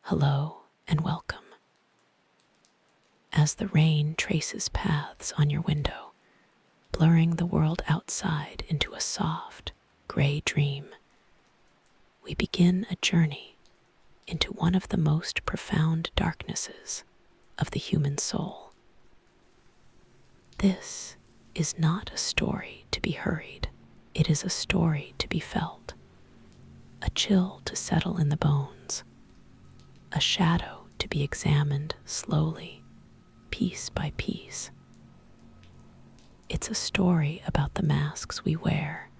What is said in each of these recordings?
hello, and welcome. As the rain traces paths on your window, blurring the world outside into a soft, gray dream, we begin a journey into one of the most profound darknesses of the human soul. This is not a story to be hurried. It is a story to be felt, a chill to settle in the bones, a shadow to be examined slowly, piece by piece. It's a story about the masks we wear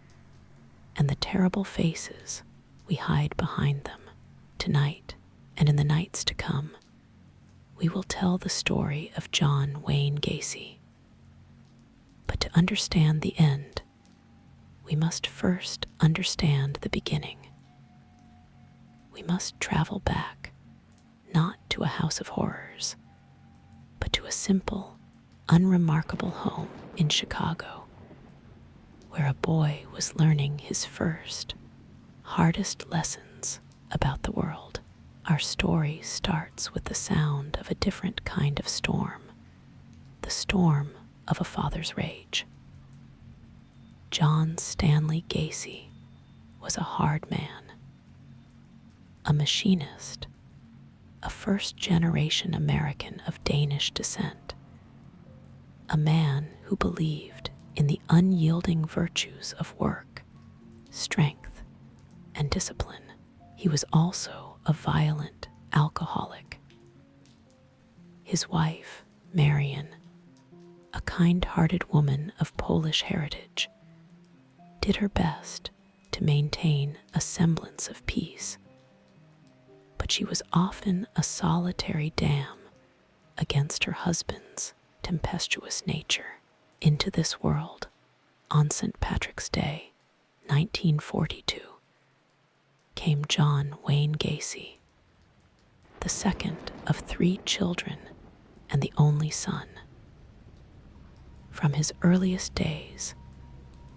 and the terrible faces we hide behind them. Tonight, and in the nights to come, we will tell the story of John Wayne Gacy. But to understand the end, we must first understand the beginning. We must travel back, not to a house of horrors, but to a simple, unremarkable home in Chicago, where a boy was learning his first, hardest lessons about the world. Our story starts with the sound of a different kind of storm, the storm of a father's rage. John Stanley Gacy was a hard man, a machinist, a first-generation American of Danish descent, a man who believed in the unyielding virtues of work, strength, and discipline. He was also a violent alcoholic. His wife, Marian, a kind-hearted woman of Polish heritage, did her best to maintain a semblance of peace, but she was often a solitary dam against her husband's tempestuous nature. Into this world, on St. Patrick's Day, 1942, came John Wayne Gacy, the second of 3 children and the only son. From his earliest days,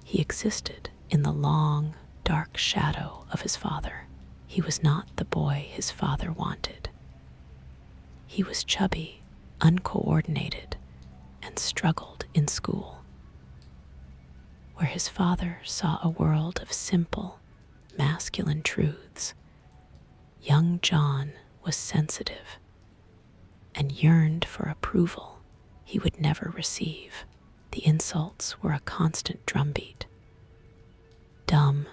he existed in the long, dark shadow of his father. He was not the boy his father wanted. He was chubby, uncoordinated, and struggled in school. Where his father saw a world of simple, masculine truths, young John was sensitive and yearned for approval he would never receive. The insults were a constant drumbeat. Dumb,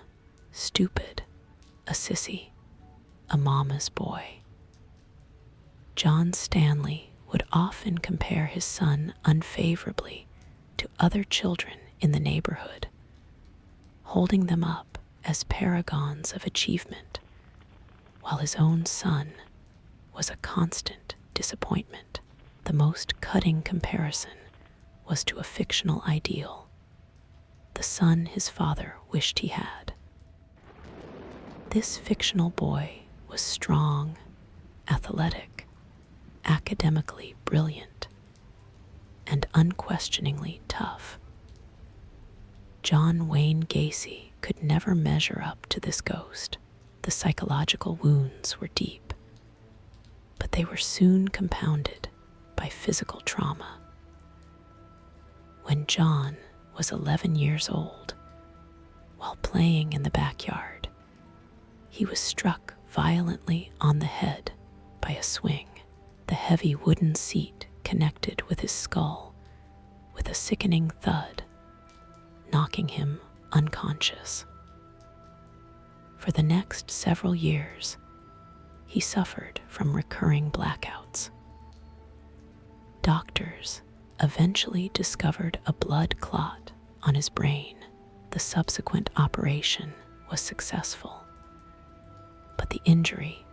stupid, a sissy, a mama's boy. John Stanley would often compare his son unfavorably to other children in the neighborhood, holding them up as paragons of achievement, while his own son was a constant disappointment. The most cutting comparison was to a fictional ideal, the son his father wished he had. This fictional boy was strong, athletic, academically brilliant, and unquestioningly tough. John Wayne Gacy could never measure up to this ghost. The psychological wounds were deep, but they were soon compounded by physical trauma. When John was 11 years old, while playing in the backyard, he was struck violently on the head by a swing. The heavy wooden seat connected with his skull with a sickening thud, knocking him unconscious. For the next several years, he suffered from recurring blackouts. Doctors eventually discovered a blood clot on his brain. The subsequent operation was successful, but the injury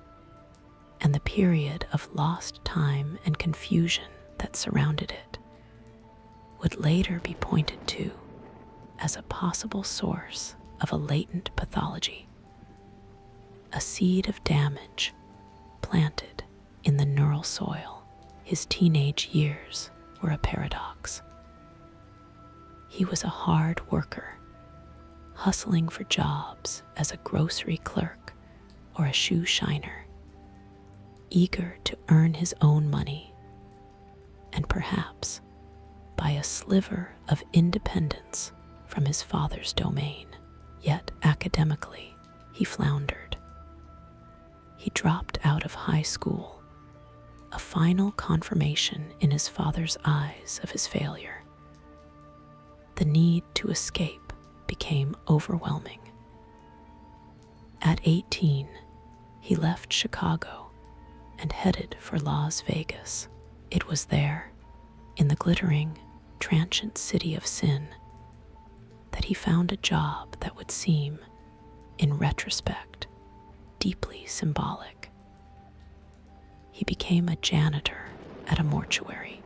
and the period of lost time and confusion that surrounded it would later be pointed to as a possible source of a latent pathology, a seed of damage planted in the neural soil. His teenage years were a paradox. He was a hard worker, hustling for jobs as a grocery clerk or a shoe shiner. eager to earn his own money, and perhaps buy a sliver of independence from his father's domain. Yet academically, he floundered. He dropped out of high school, a final confirmation in his father's eyes of his failure. The need to escape became overwhelming. At 18, he left Chicago and headed for Las Vegas. It was there, in the glittering, transient city of sin, that he found a job that would seem, in retrospect, deeply symbolic. He became a janitor at a mortuary.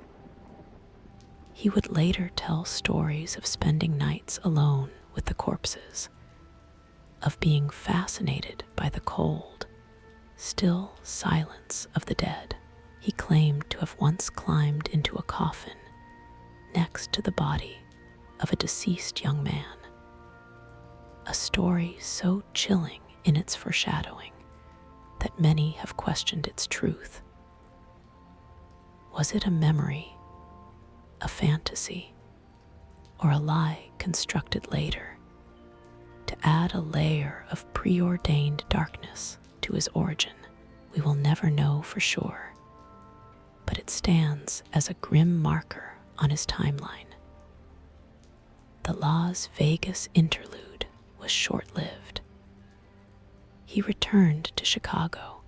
He would later tell stories of spending nights alone with the corpses, of being fascinated by the cold, still silence of the dead. He claimed to have once climbed into a coffin next to the body of a deceased young man. A story so chilling in its foreshadowing that many have questioned its truth. Was it a memory, a fantasy, or a lie constructed later to add a layer of preordained darkness to his origin? We will never know for sure, but it stands as a grim marker on his timeline. The Las Vegas interlude was short-lived. He returned to Chicago,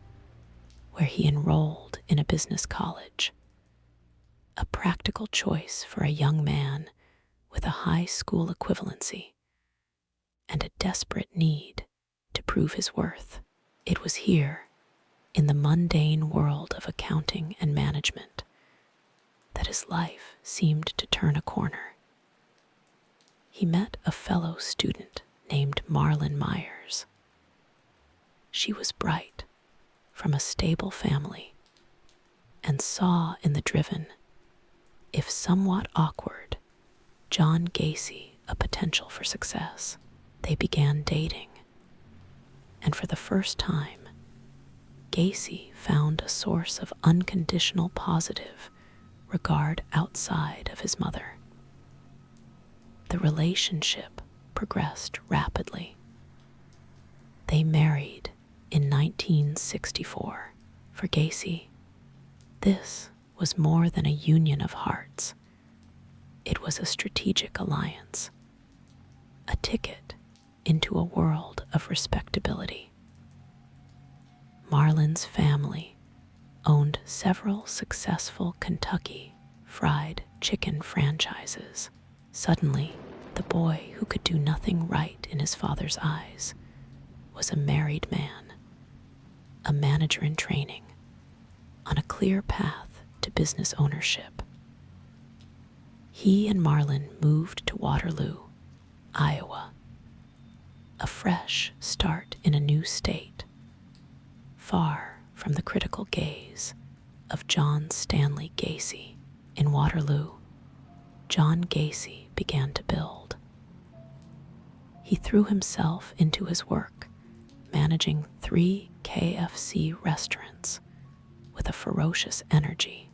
where he enrolled in a business college, a practical choice for a young man with a high school equivalency and a desperate need to prove his worth. It was here, in the mundane world of accounting and management, that his life seemed to turn a corner. He met a fellow student named Marlon Myers. She was bright, from a stable family, and saw in the driven, if somewhat awkward, John Gacy a potential for success. They began dating, and for the first time, Gacy found a source of unconditional positive regard outside of his mother. The relationship progressed rapidly. They married in 1964. For Gacy, this was more than a union of hearts. It was a strategic alliance, a ticket into a world of respectability. Marlon's family owned several successful Kentucky fried chicken franchises. Suddenly, the boy who could do nothing right in his father's eyes was a married man, a manager in training, on a clear path to business ownership. He and Marlon moved to Waterloo, Iowa, a fresh start in a new state, far from the critical gaze of John Stanley Gacy. In Waterloo, John Gacy began to build. He threw himself into his work, managing 3 KFC restaurants with a ferocious energy.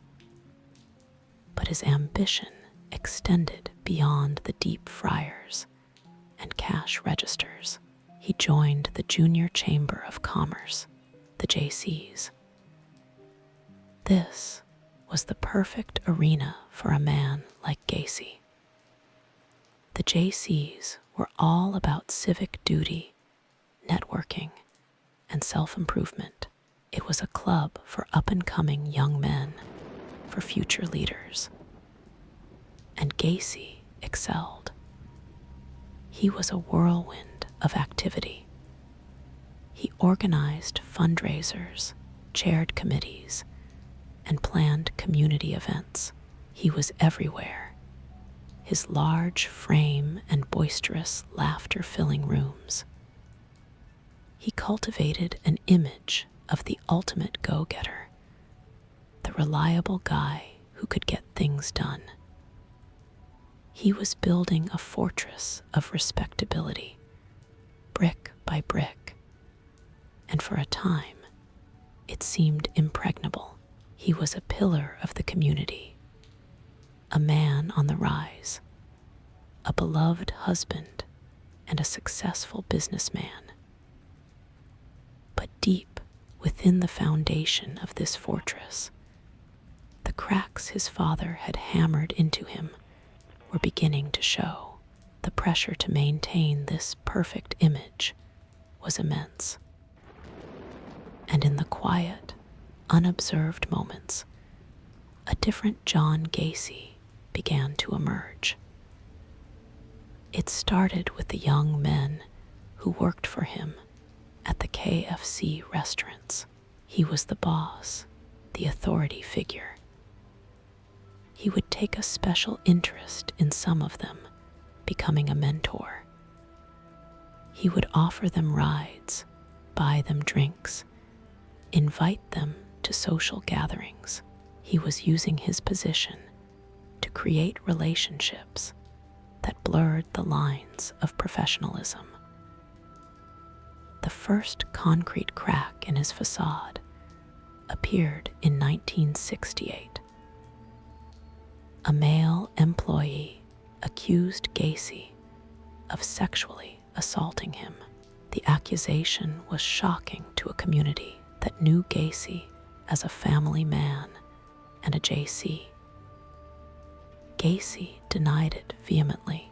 But his ambition extended beyond the deep fryers and cash registers. He joined the Junior Chamber of Commerce, the JCs. This was the perfect arena for a man like Gacy. The JCs were all about civic duty, networking, and self-improvement. It was a club for up-and-coming young men, for future leaders. And Gacy excelled. He was a whirlwind of activity. He organized fundraisers, chaired committees, and planned community events. He was everywhere, his large frame and boisterous laughter filling rooms. He cultivated an image of the ultimate go-getter, the reliable guy who could get things done. He was building a fortress of respectability, brick by brick, and for a time, it seemed impregnable. was a pillar of the community, a man on the rise, a beloved husband, and a successful businessman. But deep within the foundation of this fortress, the cracks his father had hammered into him were beginning to show. The pressure to maintain this perfect image was immense. And in the quiet, unobserved moments, a different John Gacy began to emerge. It started with the young men who worked for him at the KFC restaurants. He was the boss, the authority figure. He would take a special interest in some of them, becoming a mentor. He would offer them rides, buy them drinks, invite them to social gatherings. He was using his position to create relationships that blurred the lines of professionalism. The first concrete crack in his facade appeared in 1968. A male employee accused Gacy of sexually assaulting him. The accusation was shocking to a community that knew Gacy as a family man and a JC. Gacy denied it vehemently,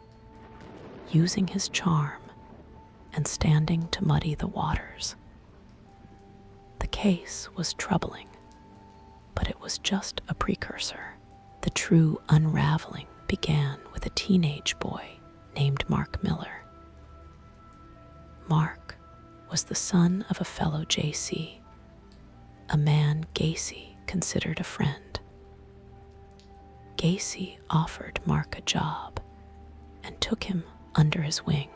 using his charm and standing to muddy the waters. The case was troubling, but it was just a precursor. The true unraveling began with a teenage boy named Mark Miller. Mark was the son of a fellow JC, a man Gacy considered a friend. Gacy offered Mark a job and took him under his wing.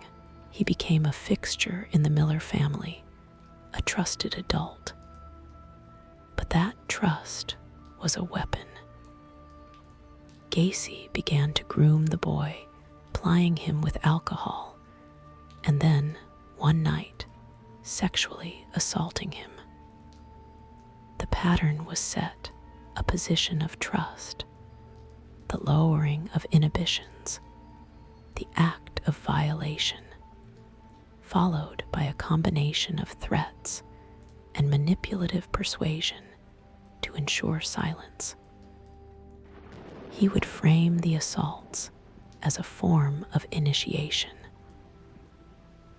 He became a fixture in the Miller family, a trusted adult. But that trust was a weapon. Gacy began to groom the boy, plying him with alcohol, and then, one night, sexually assaulting him. The pattern was set, a position of trust, the lowering of inhibitions, the act of violation, followed by a combination of threats and manipulative persuasion to ensure silence. He would frame the assaults as a form of initiation,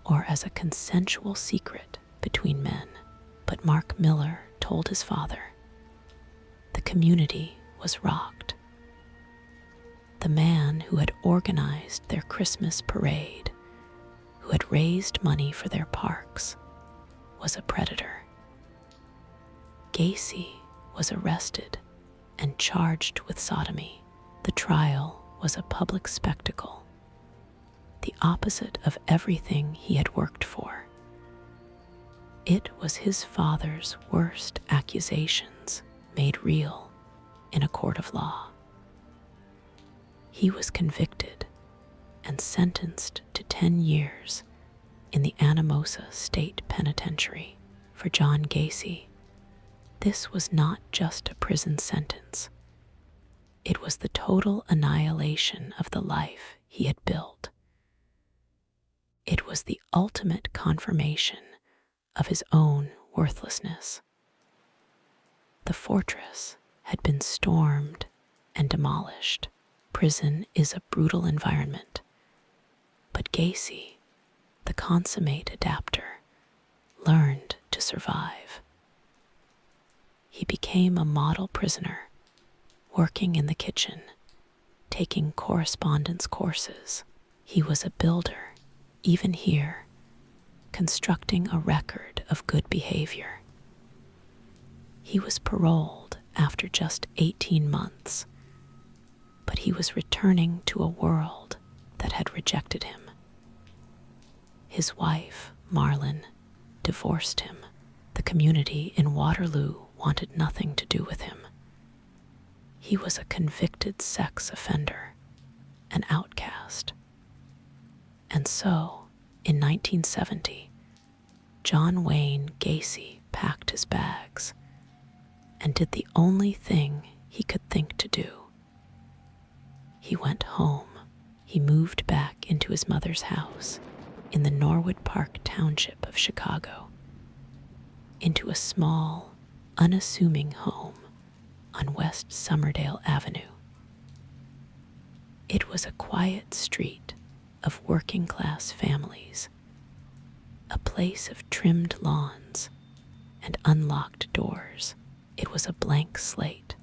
or as a consensual secret between men. But Mark Miller told his father. The community was rocked. The man who had organized their Christmas parade, who had raised money for their parks, was a predator. Gacy was arrested and charged with sodomy. The trial was a public spectacle, the opposite of everything he had worked for. It was his father's worst accusations made real in a court of law. He was convicted and sentenced to 10 years in the Anamosa State Penitentiary. For John Gacy, this was not just a prison sentence. It was the total annihilation of the life he had built. It was the ultimate confirmation of his own worthlessness. The fortress had been stormed and demolished. Prison is a brutal environment, but Gacy, the consummate adapter, learned to survive. He became a model prisoner, working in the kitchen, taking correspondence courses. He was a builder, even here, constructing a record of good behavior. He was paroled after just 18 months, but he was returning to a world that had rejected him. His wife, Marlon, divorced him. The community in Waterloo wanted nothing to do with him. He was a convicted sex offender, an outcast. And so, in 1970, John Wayne Gacy packed his bags and did the only thing he could think to do. He went home. He moved back into his mother's house in the Norwood Park township of Chicago, into a small, unassuming home on West Somerdale Avenue. It was a quiet street of working-class families, a place of trimmed lawns and unlocked doors. It was a blank slate.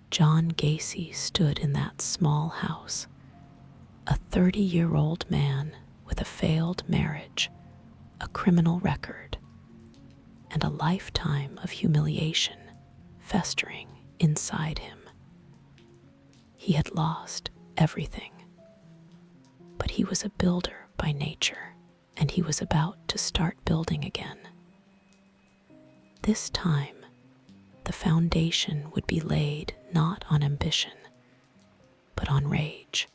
John Gacy stood in that small house, a 30-year-old man with a failed marriage, a criminal record, and a lifetime of humiliation festering inside him. He had lost everything, but he was a builder by nature, and he was about to start building again. This time, the foundation would be laid not on ambition, but on rage.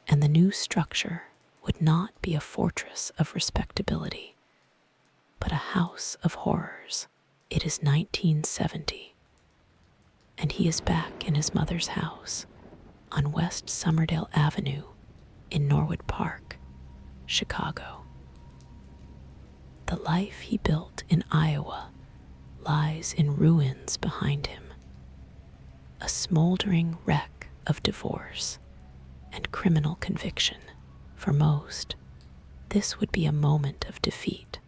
And the new structure would not be a fortress of respectability, but a house of horrors. It is 1970, and he is back in his mother's house on West Somerdale Avenue in Norwood Park, Chicago. The life he built in Iowa lies in ruins behind him, a smoldering wreck of divorce and criminal conviction. For most, this would be a moment of defeat,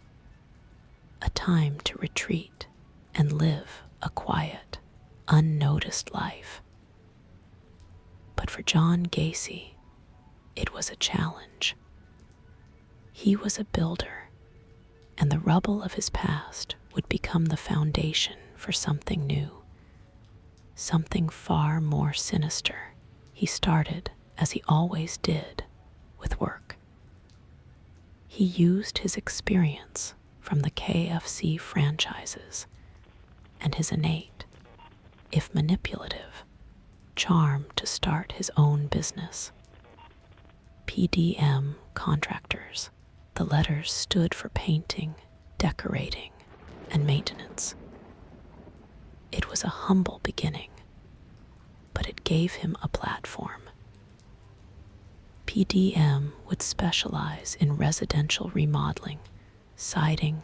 a time to retreat and live a quiet, unnoticed life. But for John Gacy, it was a challenge. He was a builder, and the rubble of his past would become the foundation for something new, something far more sinister. He started, as he always did, with work. He used his experience from the KFC franchises and his innate, if manipulative, charm to start his own business. PDM Contractors. The letters stood for painting, decorating, and maintenance. It was a humble beginning, but it gave him a platform. PDM would specialize in residential remodeling, siding,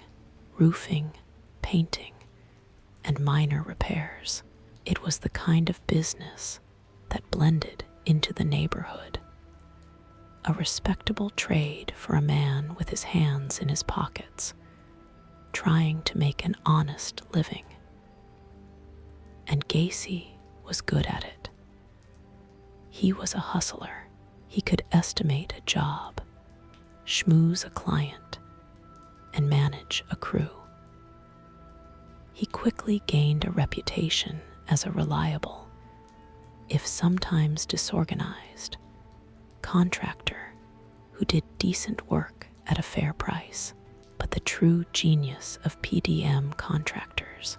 roofing, painting, and minor repairs. It was the kind of business that blended into the neighborhood, a respectable trade for a man with his hands in his pockets, trying to make an honest living. And Gacy was good at it. He was a hustler. He could estimate a job, schmooze a client, and manage a crew. He quickly gained a reputation as a reliable, if sometimes disorganized, contractor who did decent work at a fair price. But the true genius of PDM Contractors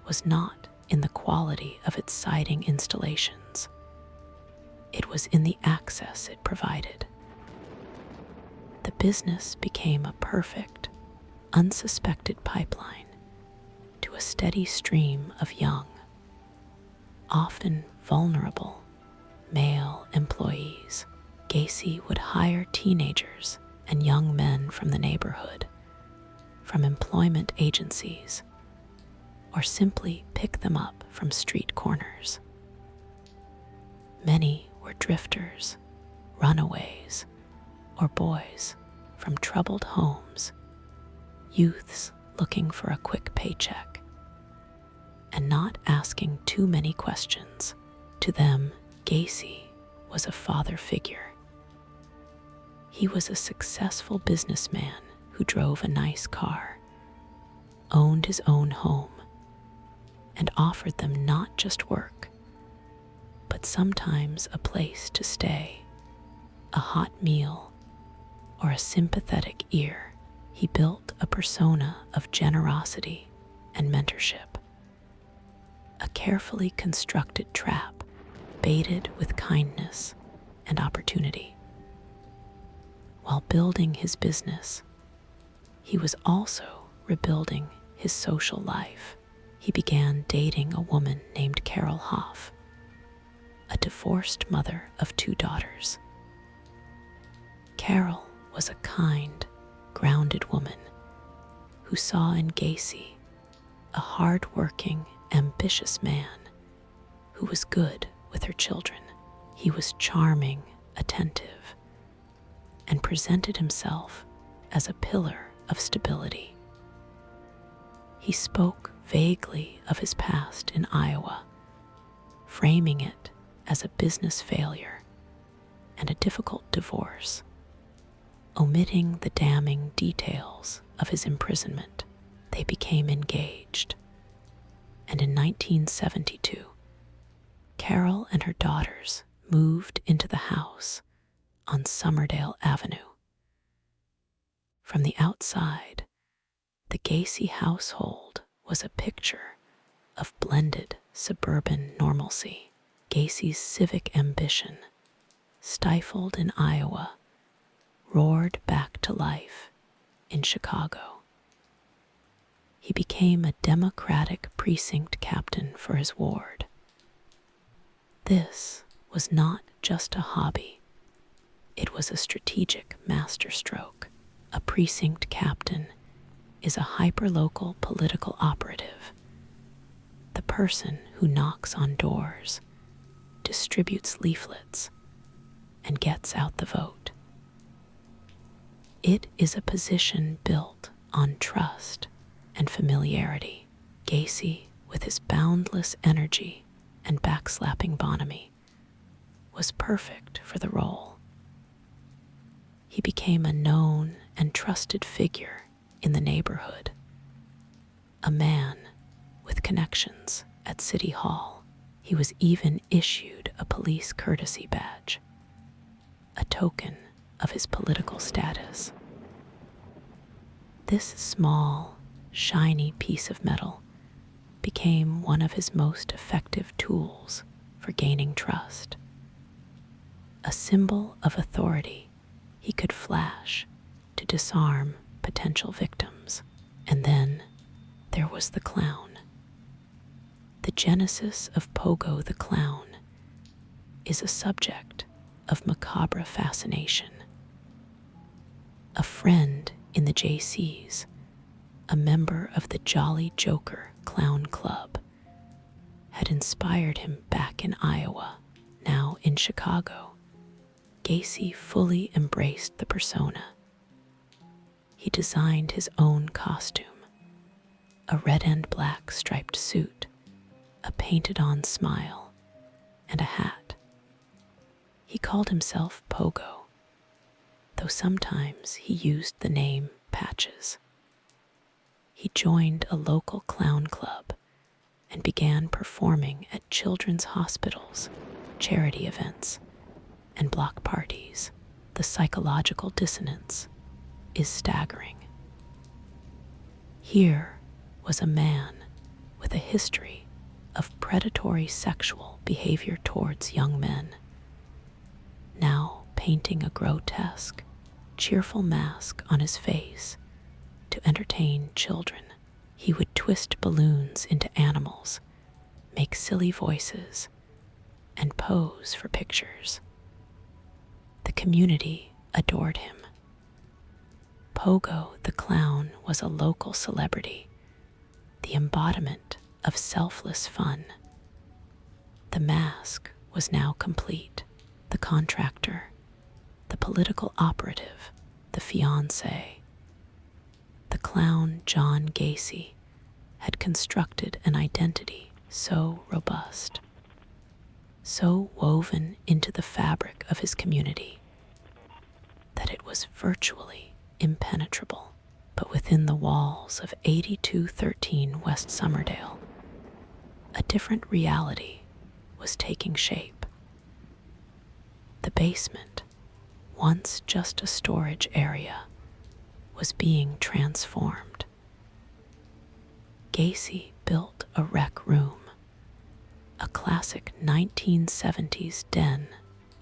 was not in the quality of its siding installations. It was in the access it provided. The business became a perfect, unsuspected pipeline to a steady stream of young, often vulnerable, male employees. Gacy would hire teenagers and young men from the neighborhood, from employment agencies, or simply pick them up from street corners. Many were drifters, runaways, or boys from troubled homes, youths looking for a quick paycheck, and not asking too many questions. To them, Gacy was a father figure. He was a successful businessman who drove a nice car, owned his own home, and offered them not just work, but sometimes a place to stay, a hot meal, or a sympathetic ear. He built a persona of generosity and mentorship, a carefully constructed trap baited with kindness and opportunity. While building his business, he was also rebuilding his social life. He began dating a woman named Carol Hoff, a divorced mother of 2 daughters. Carol was a kind, grounded woman who saw in Gacy a hard-working, ambitious man who was good with her children. He was charming, attentive, and presented himself as a pillar of stability. He spoke vaguely of his past in Iowa, framing it as a business failure and a difficult divorce, omitting the damning details of his imprisonment. They became engaged, and in 1972, Carol and her daughters moved into the house on Summerdale Avenue. From the outside, the Gacy household was a picture of blended suburban normalcy. Gacy's civic ambition, stifled in Iowa, roared back to life in Chicago. He became a Democratic precinct captain for his ward. This was not just a hobby. It was a strategic masterstroke. A precinct captain is a hyperlocal political operative, the person who knocks on doors, distributes leaflets, and gets out the vote. It is a position built on trust and familiarity. Gacy, with his boundless energy and backslapping bonhomie, was perfect for the role. He became a known and trusted figure in the neighborhood, a man with connections at City Hall. He was even issued a police courtesy badge, a token of his political status. This small, shiny piece of metal became one of his most effective tools for gaining trust. A symbol of authority he could flash to disarm potential victims. And then there was the clown. The genesis of Pogo the Clown is a subject of macabre fascination. A friend in the JCs, a member of the Jolly Joker Clown Club, had inspired him back in Iowa. Now in Chicago, Gacy fully embraced the persona. He designed his own costume, a red and black striped suit, a painted-on smile, and a hat. He called himself Pogo, though sometimes he used the name Patches. He joined a local clown club and began performing at children's hospitals, charity events, and block parties. The psychological dissonance is staggering. Here was a man with a history of predatory sexual behavior towards young men, now painting a grotesque, cheerful mask on his face to entertain children. He would twist balloons into animals, make silly voices, and pose for pictures. The community adored him. Pogo the Clown was a local celebrity, the embodiment of selfless fun. The mask was now complete. The contractor, the political operative, the fiancé. The clown John Gacy had constructed an identity so robust, so woven into the fabric of his community, that it was virtually impenetrable. But within the walls of 8213 West Summerdale, a different reality was taking shape. The basement, once just a storage area, was being transformed. Gacy built a rec room, a classic 1970s den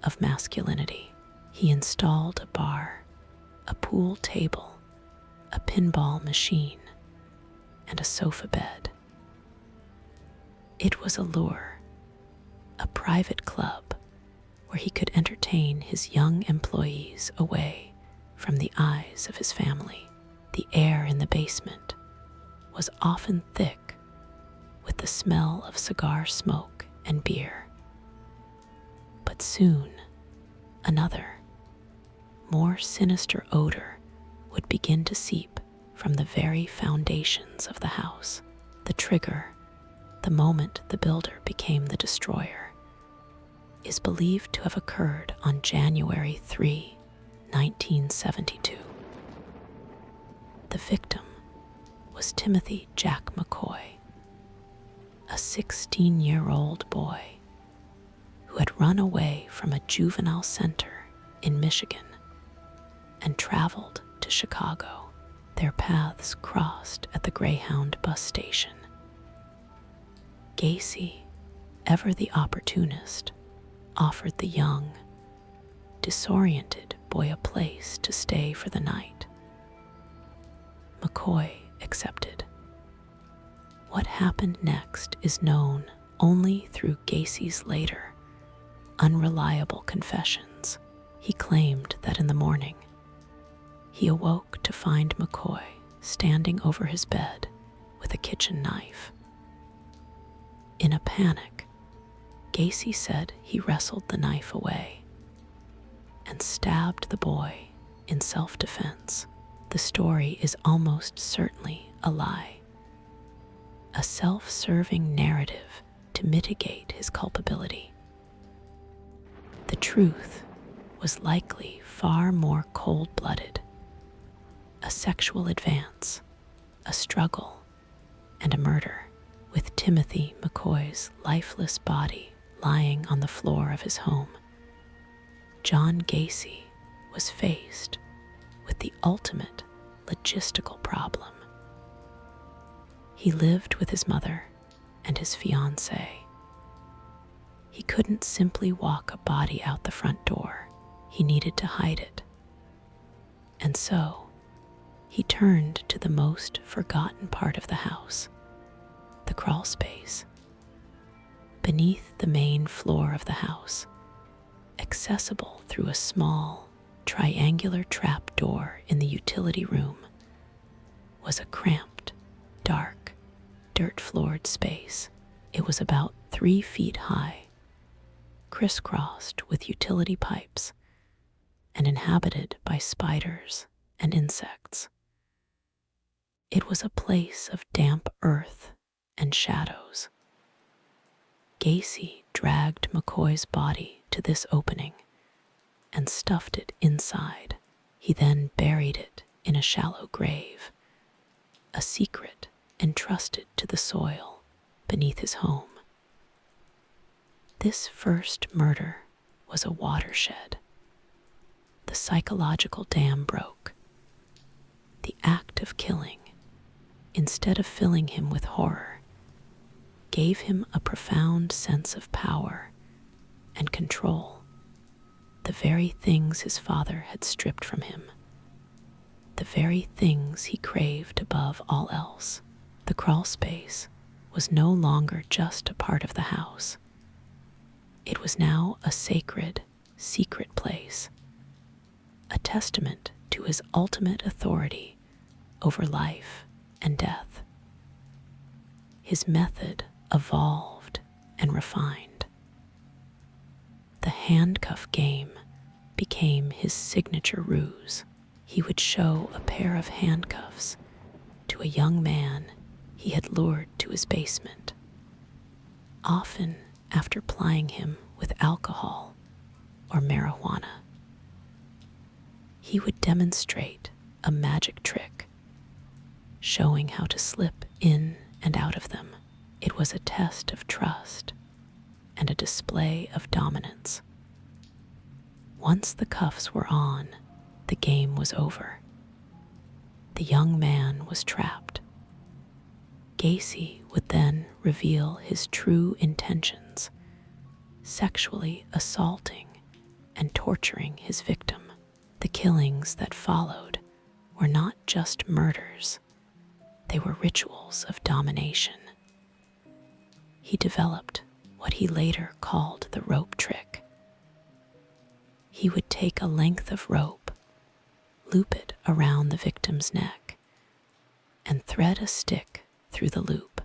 of masculinity. He installed a bar, a pool table, a pinball machine, and a sofa bed. It was a lure, a private club where he could entertain his young employees away from the eyes of his family. The air in the basement was often thick with the smell of cigar smoke and beer. But soon, another, more sinister odor would begin to seep from the very foundations of the house. The trigger, the moment the builder became the destroyer, is believed to have occurred on January 3, 1972. The victim was Timothy Jack McCoy, a 16-year-old boy who had run away from a juvenile center in Michigan and traveled to Chicago. Their paths crossed at the Greyhound bus station. Gacy, ever the opportunist, offered the young, disoriented boy a place to stay for the night. McCoy accepted. What happened next is known only through Gacy's later, unreliable confessions. He claimed that in the morning, he awoke to find McCoy standing over his bed with a kitchen knife. In a panic, Gacy said he wrestled the knife away and stabbed the boy in self-defense. The story is almost certainly a lie, a self-serving narrative to mitigate his culpability. The truth was likely far more cold-blooded, a sexual advance, a struggle, and a murder, with Timothy McCoy's lifeless body lying on the floor of his home. John Gacy was faced with the ultimate logistical problem. He lived with his mother and his fiancée. He couldn't simply walk a body out the front door. He needed to hide it. And so, he turned to the most forgotten part of the house, the crawl space. Beneath the main floor of the house, accessible through a small, triangular trap door in the utility room, was a cramped, dark, dirt-floored space. It was about 3 feet high, crisscrossed with utility pipes, and inhabited by spiders and insects. It was a place of damp earth and shadows. Gacy dragged McCoy's body to this opening and stuffed it inside. He then buried it in a shallow grave, a secret entrusted to the soil beneath his home. This first murder was a watershed. The psychological dam broke. The act of killing, instead of filling him with horror, gave him a profound sense of power and control, the very things his father had stripped from him, the very things he craved above all else. The crawl space was no longer just a part of the house. It was now a sacred, secret place, a testament to his ultimate authority over life and death. His method evolved and refined. The handcuff game became his signature ruse. He would show a pair of handcuffs to a young man he had lured to his basement, often after plying him with alcohol or marijuana. He would demonstrate a magic trick, showing how to slip in and out of them. It was a test of trust and a display of dominance. Once the cuffs were on, the game was over. The young man was trapped. Gacy would then reveal his true intentions, sexually assaulting and torturing his victim. The killings that followed were not just murders. They were rituals of domination. He developed what he later called the rope trick. He would take a length of rope, loop it around the victim's neck, and thread a stick through the loop.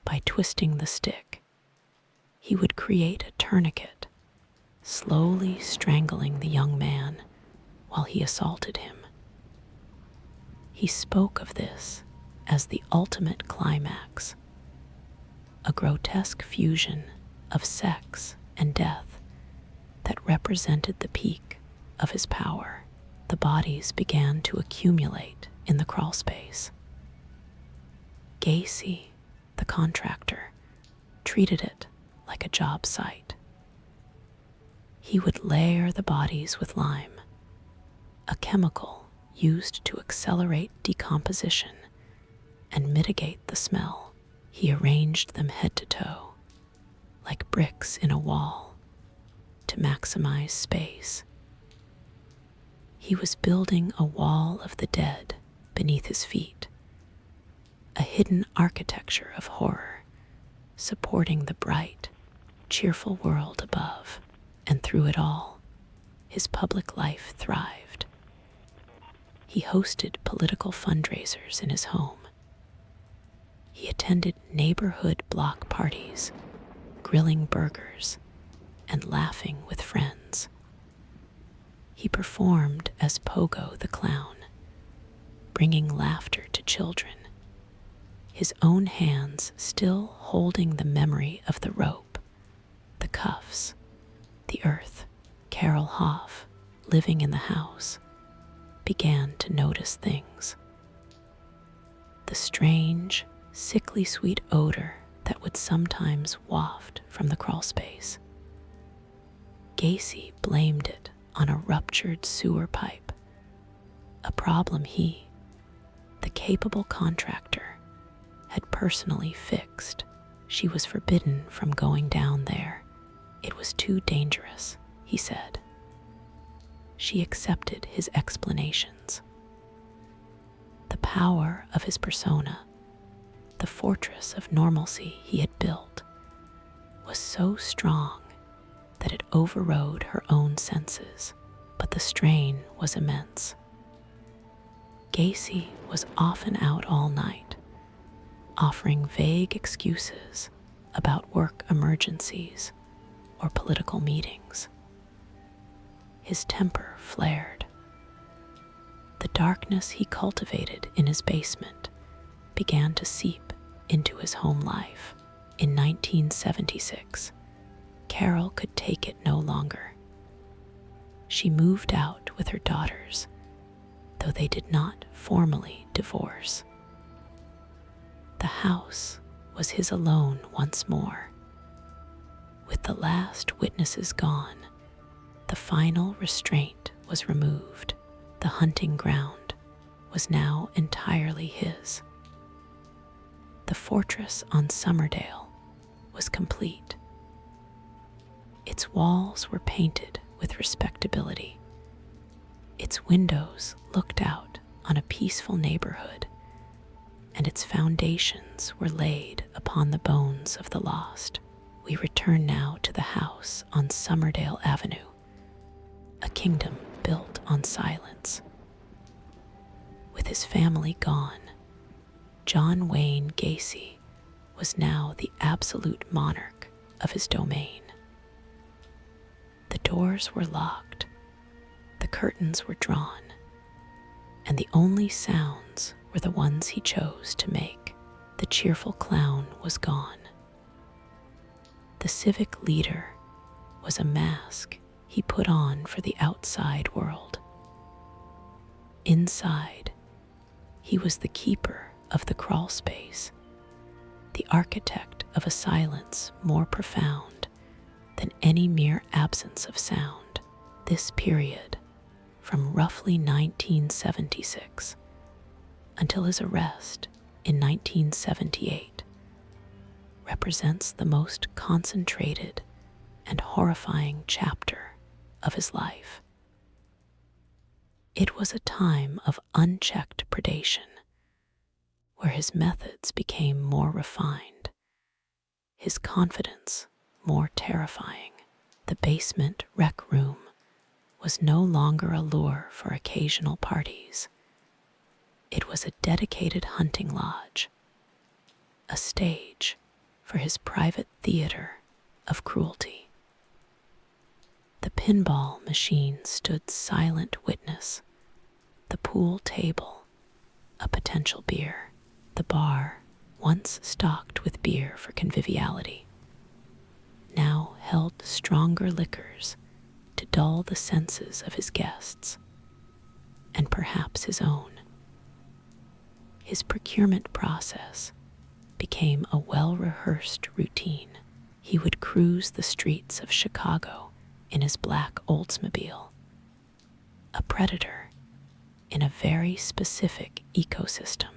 By twisting the stick, he would create a tourniquet, slowly strangling the young man while he assaulted him. He spoke of this as the ultimate climax, a grotesque fusion of sex and death that represented the peak of his power. The bodies began to accumulate in the crawlspace. Gacy, the contractor, treated it like a job site. He would layer the bodies with lime, a chemical used to accelerate decomposition and mitigate the smell. He arranged them head to toe, like bricks in a wall, to maximize space. He was building a wall of the dead beneath his feet, a hidden architecture of horror, supporting the bright, cheerful world above. And through it all, his public life thrived. He hosted political fundraisers in his home. He attended neighborhood block parties, grilling burgers and laughing with friends. He performed as Pogo the Clown, bringing laughter to children, his own hands still holding the memory of the rope, the cuffs, the earth. Carol Hoff, living in the house, began to notice things. The strange, sickly sweet odor that would sometimes waft from the crawlspace. Gacy blamed it on a ruptured sewer pipe, a problem he, the capable contractor, had personally fixed. She was forbidden from going down there. It was too dangerous, he said. She accepted his explanations. The power of his persona, the fortress of normalcy he had built, was so strong that it overrode her own senses, but the strain was immense. Gacy was often out all night, offering vague excuses about work emergencies or political meetings. His temper flared. The darkness he cultivated in his basement began to seep into his home life. In 1976, Carol could take it no longer. She moved out with her daughters, though they did not formally divorce. The house was his alone once more. With the last witnesses gone, the final restraint was removed. The hunting ground was now entirely his. The fortress on Summerdale was complete. Its walls were painted with respectability. Its windows looked out on a peaceful neighborhood, and its foundations were laid upon the bones of the lost. We return now to the house on Summerdale Avenue, a kingdom built on silence. With his family gone, John Wayne Gacy was now the absolute monarch of his domain. The doors were locked, the curtains were drawn, and the only sounds were the ones he chose to make. The cheerful clown was gone. The civic leader was a mask he put on for the outside world. Inside, he was the keeper of the crawl space, the architect of a silence more profound than any mere absence of sound. This period, from roughly 1976 until his arrest in 1978, represents the most concentrated and horrifying chapter of his life. It was a time of unchecked predation, where his methods became more refined, his confidence more terrifying. The basement rec room was no longer a lure for occasional parties. It was a dedicated hunting lodge, a stage for his private theater of cruelty. The pinball machine stood silent witness, the pool table a potential beer, the bar, once stocked with beer for conviviality, now held stronger liquors to dull the senses of his guests, and perhaps his own. His procurement process became a well-rehearsed routine. He would cruise the streets of Chicago in his black Oldsmobile, a predator in a very specific ecosystem.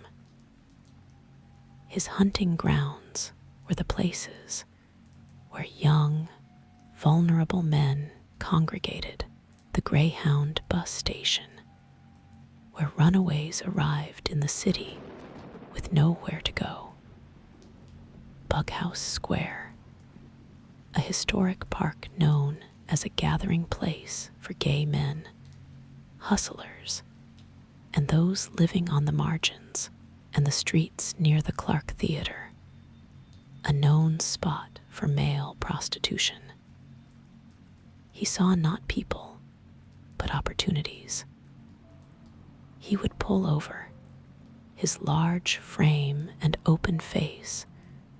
His hunting grounds were the places where young, vulnerable men congregated, the Greyhound bus station, where runaways arrived in the city with nowhere to go, Bughouse Square, a historic park known as a gathering place for gay men, hustlers, and those living on the margins, and the streets near the Clark Theater, a known spot for male prostitution. He saw not people, but opportunities. He would pull over, his large frame and open face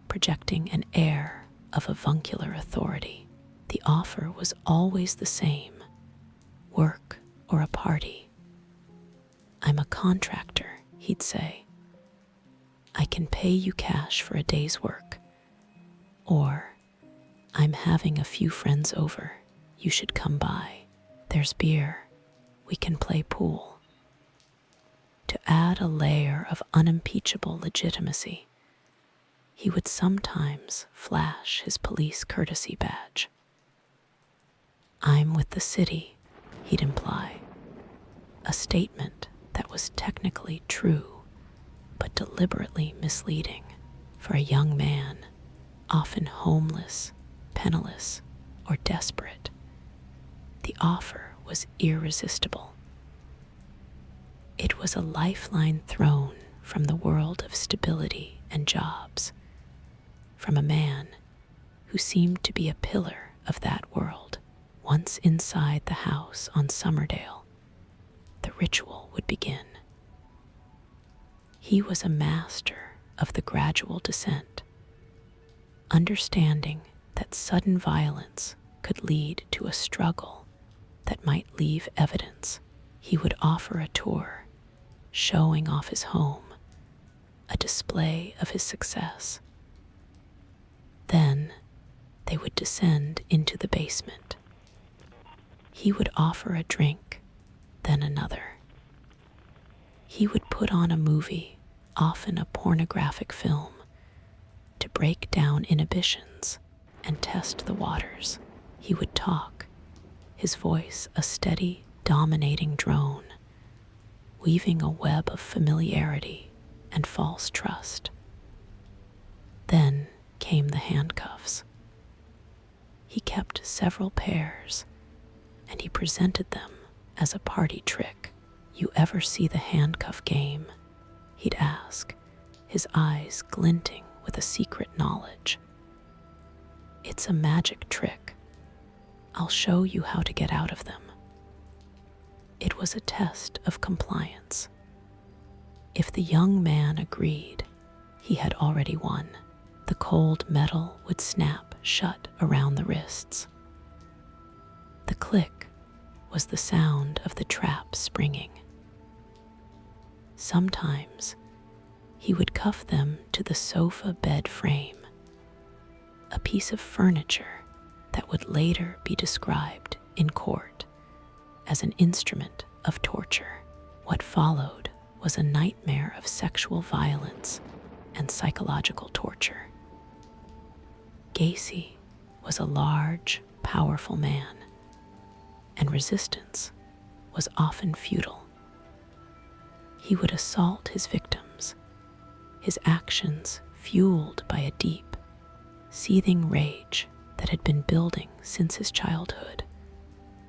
projecting an air of avuncular authority. The offer was always the same: work or a party. "I'm a contractor," he'd say. "I can pay you cash for a day's work." Or, "I'm having a few friends over. You should come by. There's beer. We can play pool." To add a layer of unimpeachable legitimacy, he would sometimes flash his police courtesy badge. "I'm with the city," he'd imply, a statement that was technically true, but deliberately misleading for a young man, often homeless, penniless, or desperate. The offer was irresistible. It was a lifeline thrown from the world of stability and jobs, from a man who seemed to be a pillar of that world. Once inside the house on Summerdale, the ritual would begin. He was a master of the gradual descent, understanding that sudden violence could lead to a struggle that might leave evidence. He would offer a tour, showing off his home, a display of his success. Then they would descend into the basement. He would offer a drink, then another. He would put on a movie, often a pornographic film, to break down inhibitions and test the waters. He would talk, his voice a steady, dominating drone, weaving a web of familiarity and false trust. Then came the handcuffs. He kept several pairs, and he presented them as a party trick. "You ever see the handcuff game?" he'd ask, his eyes glinting with a secret knowledge. "It's a magic trick. I'll show you how to get out of them." It was a test of compliance. If the young man agreed, he had already won. The cold metal would snap shut around the wrists. The click was the sound of the trap springing. Sometimes he would cuff them to the sofa bed frame, a piece of furniture that would later be described in court as an instrument of torture. What followed was a nightmare of sexual violence and psychological torture. Gacy was a large, powerful man, and resistance was often futile. He would assault his victims, his actions fueled by a deep, seething rage that had been building since his childhood,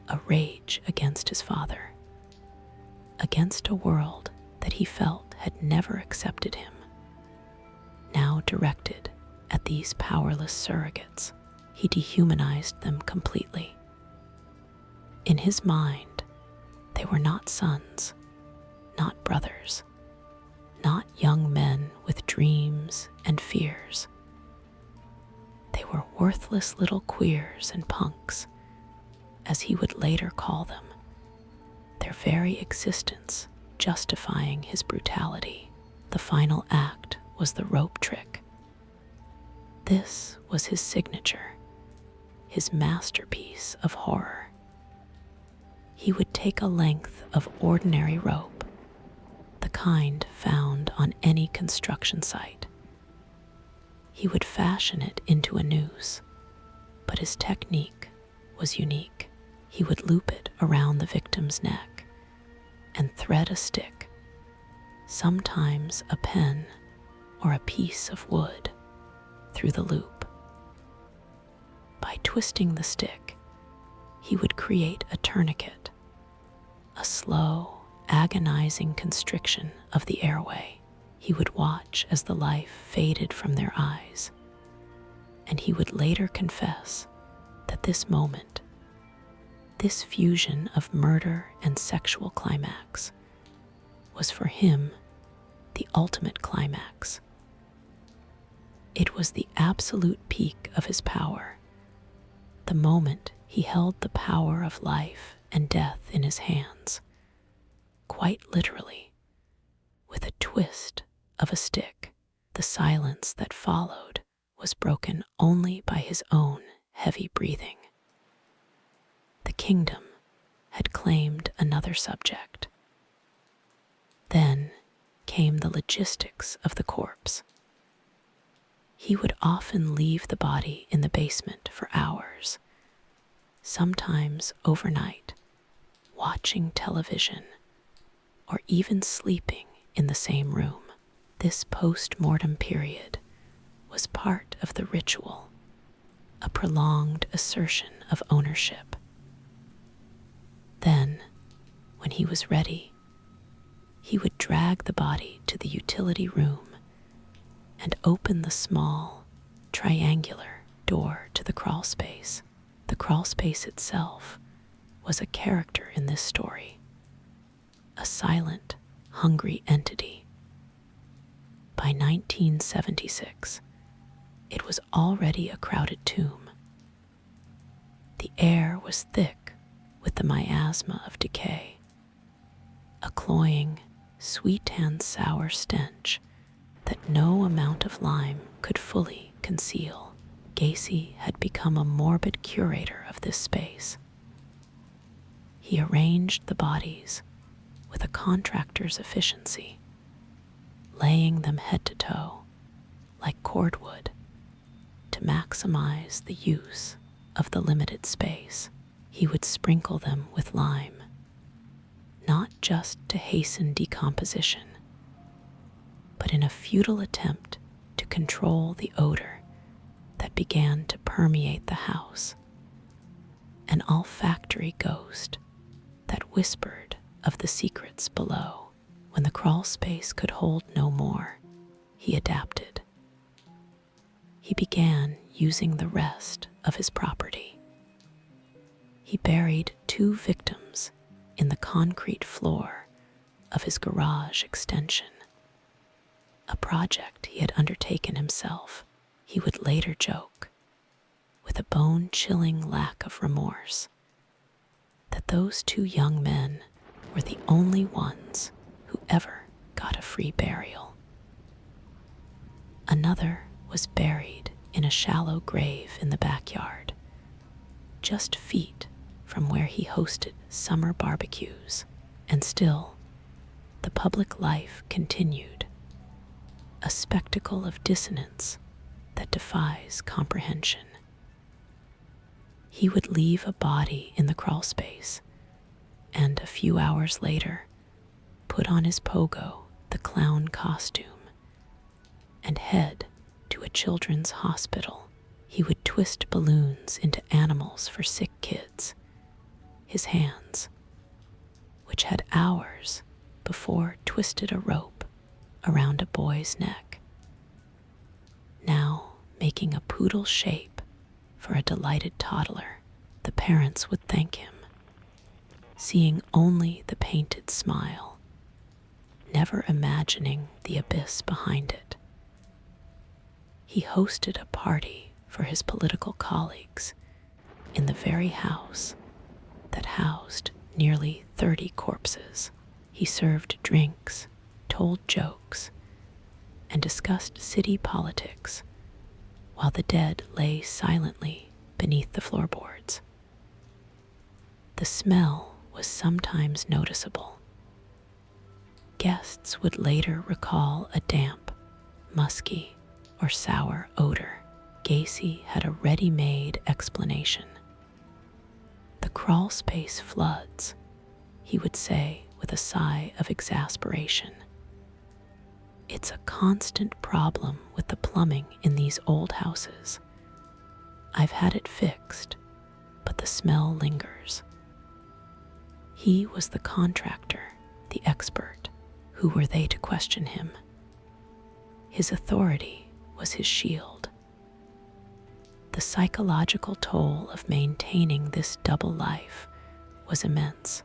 a rage against his father, against a world that he felt had never accepted him. Now directed at these powerless surrogates, he dehumanized them completely. In his mind, they were not sons, not brothers, not young men with dreams and fears. They were worthless little queers and punks, as he would later call them, their very existence justifying his brutality. The final act was the rope trick. This was his signature, his masterpiece of horror. He would take a length of ordinary rope, the kind found on any construction site. He would fashion it into a noose, but his technique was unique. He would loop it around the victim's neck and thread a stick, sometimes a pen or a piece of wood, through the loop. By twisting the stick, he would create a tourniquet, a slow, agonizing constriction of the airway. He would watch as the life faded from their eyes, and he would later confess that this moment, this fusion of murder and sexual climax, was for him the ultimate climax. It was the absolute peak of his power, the moment he held the power of life and death in his hands, quite literally, with a twist of a stick. The silence that followed was broken only by his own heavy breathing. The kingdom had claimed another subject. Then came the logistics of the corpse. He would often leave the body in the basement for hours, sometimes overnight, watching television, or even sleeping in the same room. This post-mortem period was part of the ritual, a prolonged assertion of ownership. Then, when he was ready, he would drag the body to the utility room and open the small, triangular door to the crawl space. The crawl space itself was a character in this story, a silent, hungry entity. By 1976, it was already a crowded tomb. The air was thick with the miasma of decay, a cloying, sweet and sour stench that no amount of lime could fully conceal. Gacy had become a morbid curator of this space. He arranged the bodies with a contractor's efficiency, laying them head to toe, like cordwood, to maximize the use of the limited space. He would sprinkle them with lime, not just to hasten decomposition, but in a futile attempt to control the odor that began to permeate the house, an olfactory ghost that whispered of the secrets below. When the crawl space could hold no more, he adapted. He began using the rest of his property. He buried 2 victims in the concrete floor of his garage extension, a project he had undertaken himself. He would later joke, with a bone-chilling lack of remorse, that those 2 young men were the only ones who ever got a free burial. Another was buried in a shallow grave in the backyard, just feet from where he hosted summer barbecues. And still, the public life continued, a spectacle of dissonance that defies comprehension. He would leave a body in the crawl space, and a few hours later, put on his pogo, the clown costume, and head to a children's hospital. He would twist balloons into animals for sick kids. His hands, which had hours before twisted a rope around a boy's neck, now making a poodle shape for a delighted toddler. The parents would thank him, seeing only the painted smile, never imagining the abyss behind it. He hosted a party for his political colleagues in the very house that housed nearly 30 corpses. He served drinks, told jokes, and discussed city politics while the dead lay silently beneath the floorboards. The smell was sometimes noticeable. Guests would later recall a damp, musky, or sour odor. Gacy had a ready-made explanation. "The crawl space floods," he would say with a sigh of exasperation. "It's a constant problem with the plumbing in these old houses. I've had it fixed, but the smell lingers." He was the contractor, the expert. Who were they to question him? His authority was his shield. The psychological toll of maintaining this double life was immense,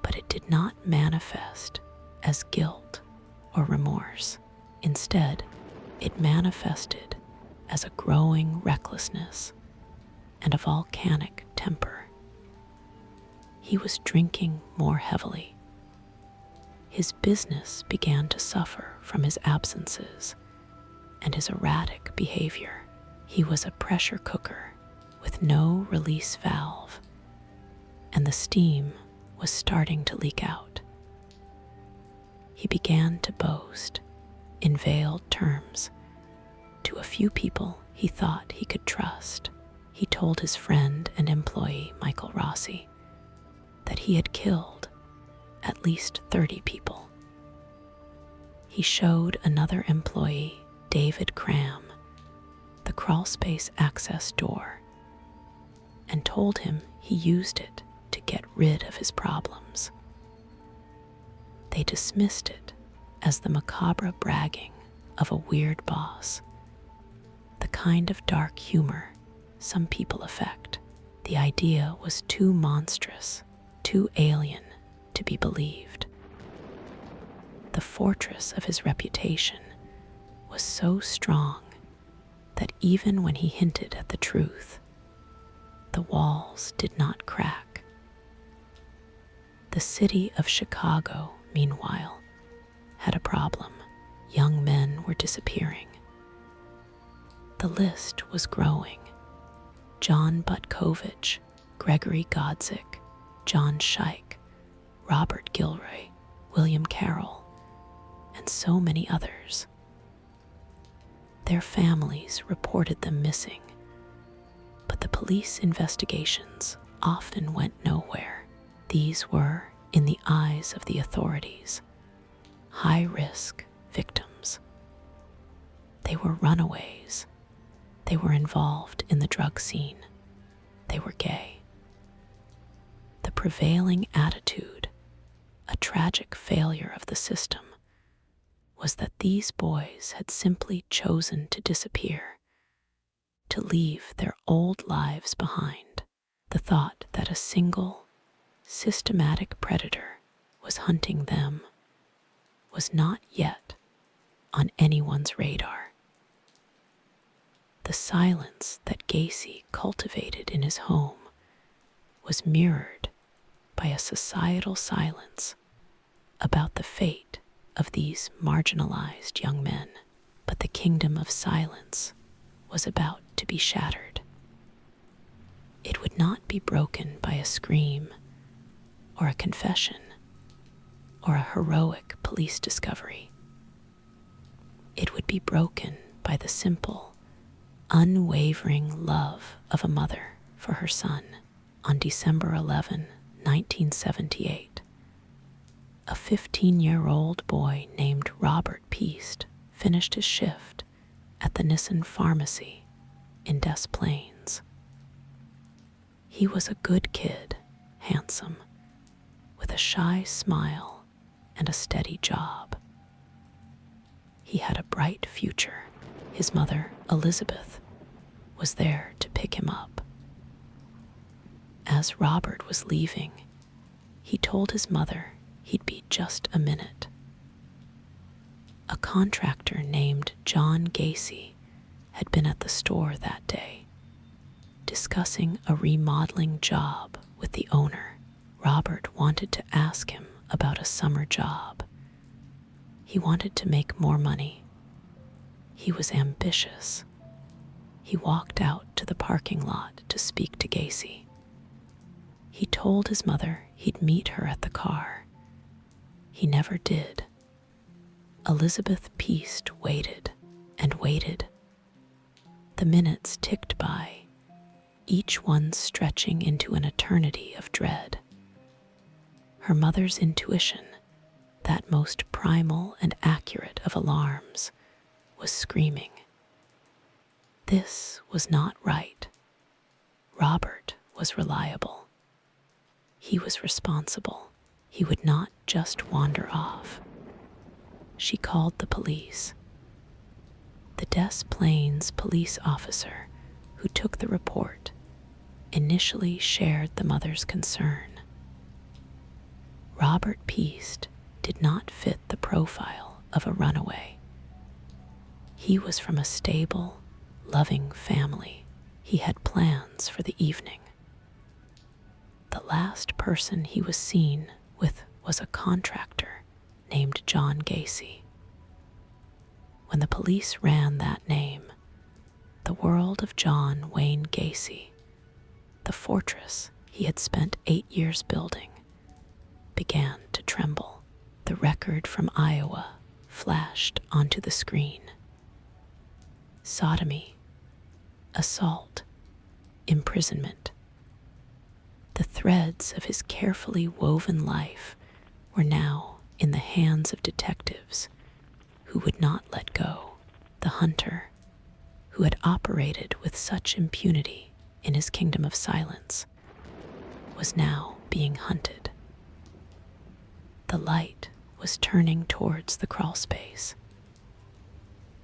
but it did not manifest as guilt or remorse. Instead, it manifested as a growing recklessness and a volcanic temper. He was drinking more heavily. His business began to suffer from his absences and his erratic behavior. He was a pressure cooker with no release valve, and the steam was starting to leak out. He began to boast, in veiled terms, to a few people he thought he could trust. He told his friend and employee, Michael Rossi, that he had killed at least 30 people. He showed another employee, David Cram, the crawlspace access door, and told him he used it to get rid of his problems. They dismissed it as the macabre bragging of a weird boss, the kind of dark humor some people affect. The idea was too monstrous, too alien to be believed. The fortress of his reputation was so strong that even when he hinted at the truth, the walls did not crack. The city of Chicago, meanwhile, had a problem. Young men were disappearing. The list was growing. John Butkovich, Gregory Godzik, John Scheich, Robert Gilroy, William Carroll, and so many others. Their families reported them missing, but the police investigations often went nowhere. These were, in the eyes of the authorities, high-risk victims. They were runaways. They were involved in the drug scene. They were gay. The prevailing attitude, a tragic failure of the system, was that these boys had simply chosen to disappear, to leave their old lives behind. The thought that a single, systematic predator was hunting them was not yet on anyone's radar. The silence that Gacy cultivated in his home was mirrored by a societal silence about the fate of these marginalized young men. But the kingdom of silence was about to be shattered. It would not be broken by a scream or a confession or a heroic police discovery. It would be broken by the simple, unwavering love of a mother for her son. On December 11, 1978, a 15-year-old boy named Robert Piest finished his shift at the Nissan Pharmacy in Des Plaines. He was a good kid, handsome, with a shy smile and a steady job. He had a bright future. His mother, Elizabeth, was there to pick him up. As Robert was leaving, he told his mother he'd be just a minute. A contractor named John Gacy had been at the store that day, discussing a remodeling job with the owner. Robert wanted to ask him about a summer job. He wanted to make more money. He was ambitious. He walked out to the parking lot to speak to Gacy. He told his mother he'd meet her at the car. He never did. Elizabeth Peast waited and waited. The minutes ticked by, each one stretching into an eternity of dread. Her mother's intuition, that most primal and accurate of alarms, was screaming. This was not right. Robert was reliable. He was responsible. He would not just wander off. She called the police. The Des Plaines police officer who took the report initially shared the mother's concern. Robert Peast did not fit the profile of a runaway. He was from a stable, loving family. He had plans for the evening. The last person he was seen with was a contractor named John Gacy. When the police ran that name, the world of John Wayne Gacy, the fortress he had spent 8 years building, began to tremble. The record from Iowa flashed onto the screen. Sodomy, assault, imprisonment. The threads of his carefully woven life were now in the hands of detectives who would not let go. The hunter, who had operated with such impunity in his kingdom of silence, was now being hunted. The light was turning towards the crawlspace.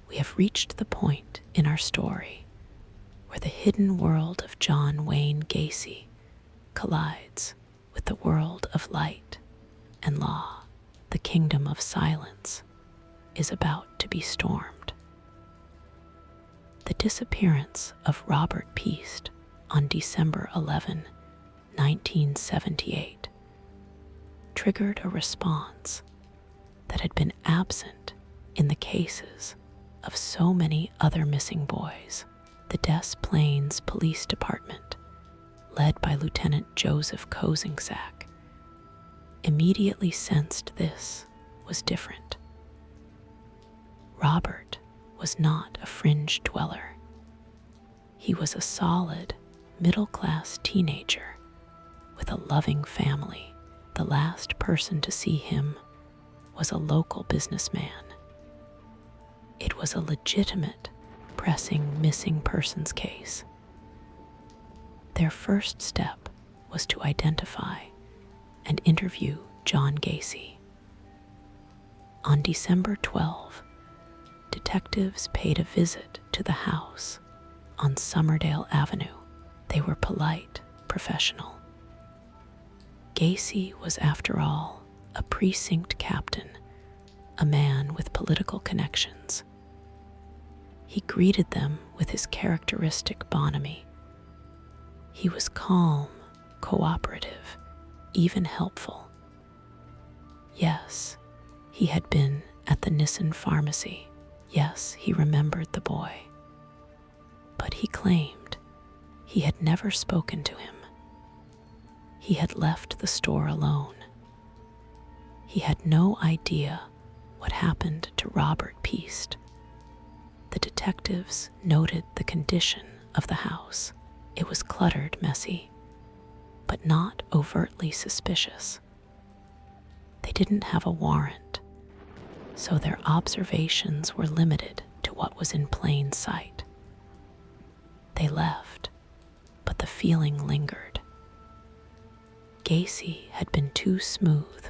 We have reached the point in our story where the hidden world of John Wayne Gacy collides with the world of light and law. The kingdom of silence is about to be stormed. The disappearance of Robert Peast on December 11, 1978, triggered a response that had been absent in the cases of so many other missing boys. The Des Plaines Police Department, led by Lieutenant Joseph Kozingsack, immediately sensed this was different. Robert was not a fringe dweller. He was a solid, middle-class teenager with a loving family. The last person to see him was a local businessman. It was a legitimate, pressing missing persons case. Their first step was to identify and interview John Gacy. On December 12, detectives paid a visit to the house on Summerdale Avenue. They were polite, professional. Gacy was, after all, a precinct captain, a man with political connections. He greeted them with his characteristic bonhomie. He was calm, cooperative, even helpful. Yes, he had been at the Nissan Pharmacy. Yes, he remembered the boy. But he claimed he had never spoken to him. He had left the store alone. He had no idea what happened to Robert Peast. The detectives noted the condition of the house. It was cluttered, messy, but not overtly suspicious. They didn't have a warrant, so their observations were limited to what was in plain sight. They left, but the feeling lingered. Gacy had been too smooth,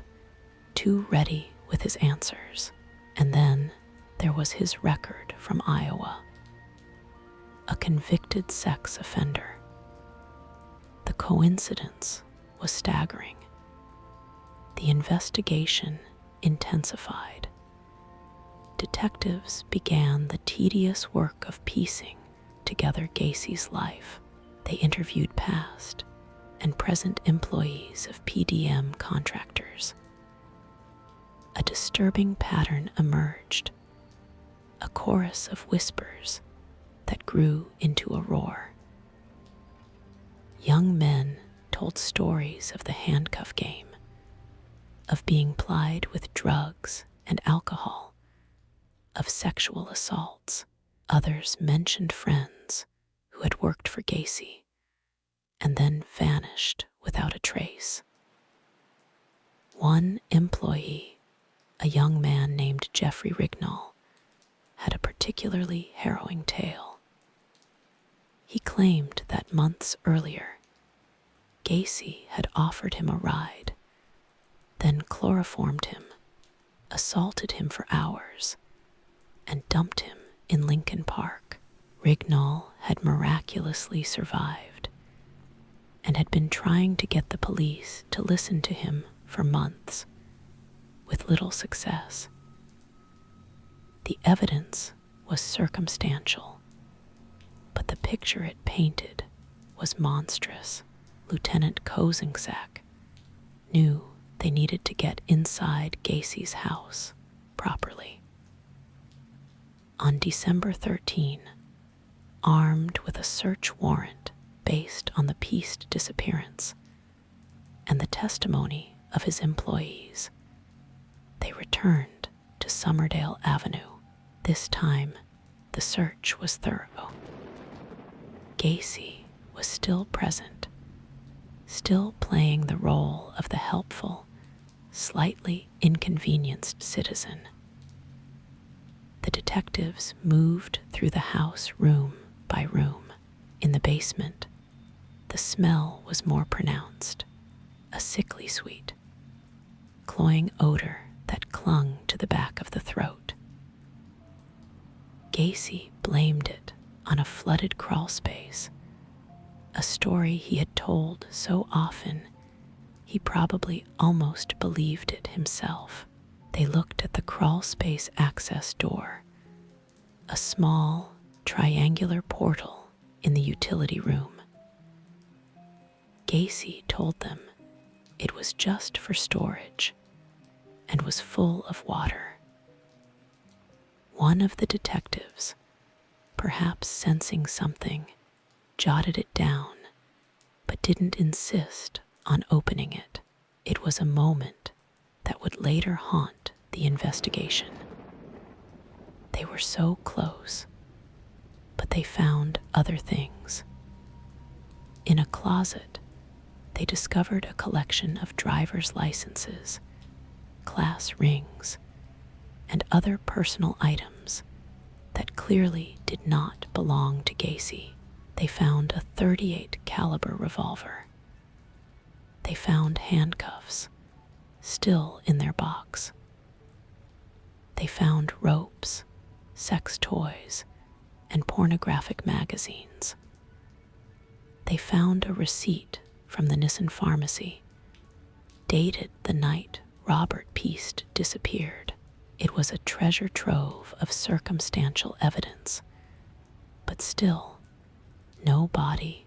too ready with his answers. And then there was his record from Iowa. A convicted sex offender. The coincidence was staggering. The investigation intensified. Detectives began the tedious work of piecing together Gacy's life. They interviewed past and present employees of PDM contractors. A disturbing pattern emerged, a chorus of whispers that grew into a roar. Young men told stories of the handcuff game, of being plied with drugs and alcohol, of sexual assaults. Others mentioned friends who had worked for Gacy and then vanished without a trace. One employee, a young man named Jeffrey Rignall, had a particularly harrowing tale. He claimed that months earlier, Gacy had offered him a ride, then chloroformed him, assaulted him for hours, and dumped him in Lincoln Park. Rignall had miraculously survived and had been trying to get the police to listen to him for months, with little success. The evidence was circumstantial, but the picture it painted was monstrous. Lieutenant Kozingsack knew they needed to get inside Gacy's house properly. On December 13, armed with a search warrant based on the pieced disappearance and the testimony of his employees, they returned to Summerdale Avenue. This time, the search was thorough. Gacy was still present, still playing the role of the helpful, slightly inconvenienced citizen. The detectives moved through the house room by room. In the basement, the smell was more pronounced, a sickly sweet, cloying odor that clung to the back of the throat. Gacy blamed it on a flooded crawl space, a story he had told so often he probably almost believed it himself. They looked at the crawl space access door, a small, triangular portal in the utility room. Gacy told them it was just for storage and was full of water. One of the detectives, perhaps sensing something, jotted it down, but didn't insist on opening it. It was a moment that would later haunt the investigation. They were so close, but they found other things. In a closet, they discovered a collection of driver's licenses, class rings, and other personal items that clearly did not belong to Gacy. They found a .38 caliber revolver. They found handcuffs, still in their box. They found ropes, sex toys, and pornographic magazines. They found a receipt from the Nissen pharmacy, dated the night Robert Piest disappeared. It was a treasure trove of circumstantial evidence, but still, no body,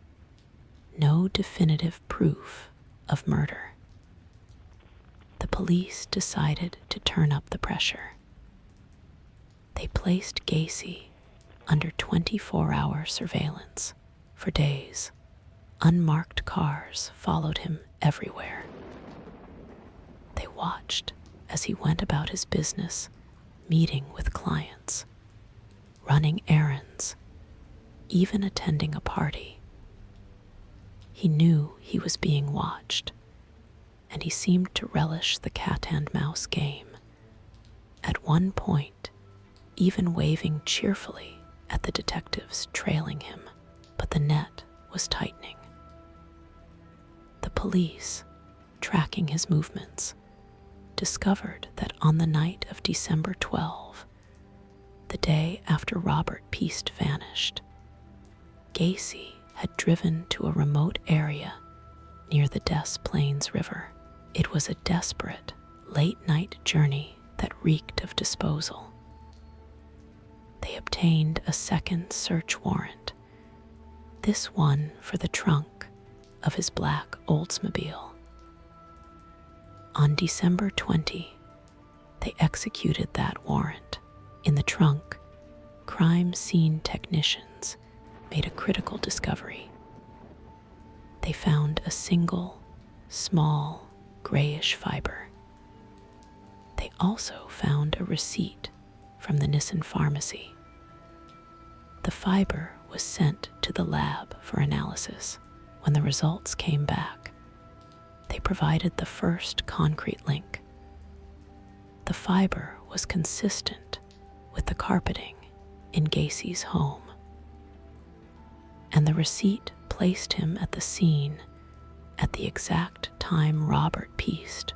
no definitive proof of murder. The police decided to turn up the pressure. They placed Gacy under 24-hour surveillance. For days, unmarked cars followed him everywhere. They watched as he went about his business, meeting with clients, running errands, even attending a party. He knew he was being watched, and he seemed to relish the cat-and-mouse game. at one point even waving cheerfully at the detectives trailing him, but the net was tightening. The police, tracking his movements, discovered that on the night of December 12, the day after Robert Peast vanished, Gacy had driven to a remote area near the Des Plaines River. It was a desperate, late-night journey that reeked of disposal. They obtained a second search warrant, this one for the trunk of his black Oldsmobile. On December 20, they executed that warrant. In the trunk, crime scene technicians made a critical discovery. They found a single, small, grayish fiber. They also found a receipt from the Nissen pharmacy. The fiber was sent to the lab for analysis. When the results came back, they provided the first concrete link. The fiber was consistent with the carpeting in Gacy's home, and the receipt placed him at the scene at the exact time Robert Peast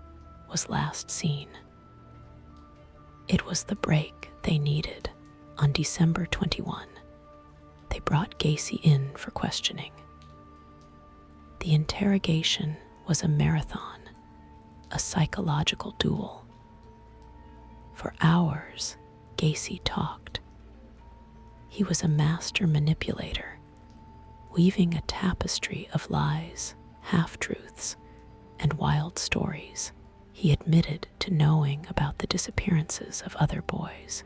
was last seen. It was the break they needed. On December 21, they brought Gacy in for questioning. The interrogation was a marathon, a psychological duel. For hours, Gacy talked. He was a master manipulator, weaving a tapestry of lies, half-truths, and wild stories. He admitted to knowing about the disappearances of other boys,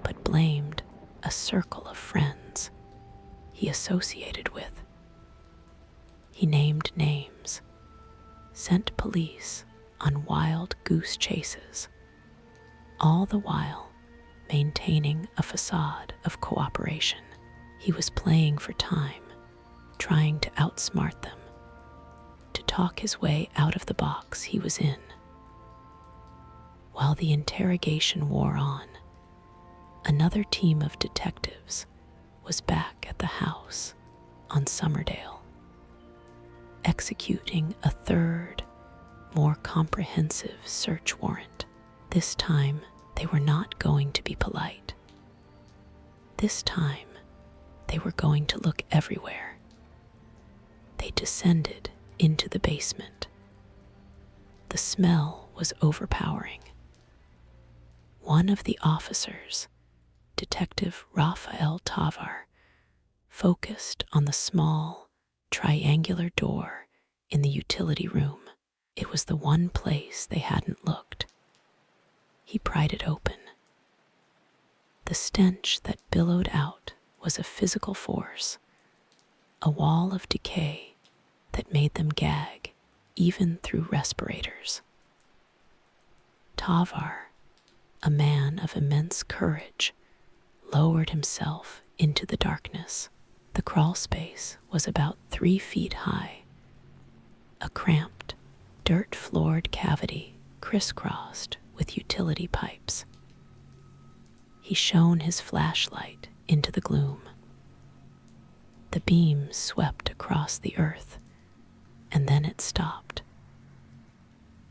but blamed a circle of friends he associated with. He named names, sent police on wild goose chases, all the while maintaining a facade of cooperation. He was playing for time, trying to outsmart them, to talk his way out of the box he was in. While the interrogation wore on, another team of detectives was back at the house on Summerdale, executing a third, more comprehensive search warrant. This time, they were not going to be polite. This time, they were going to look everywhere. They descended into the basement. The smell was overpowering. One of the officers, Detective Raphael Tavar, focused on the small, triangular door in the utility room. It was the one place they hadn't looked. He pried it open. The stench that billowed out was a physical force, a wall of decay that made them gag even through respirators. Tavar, a man of immense courage, lowered himself into the darkness. The crawl space was about 3 feet high, a cramped, dirt-floored cavity crisscrossed with utility pipes. He shone his flashlight into the gloom. The beam swept across the earth, and then it stopped.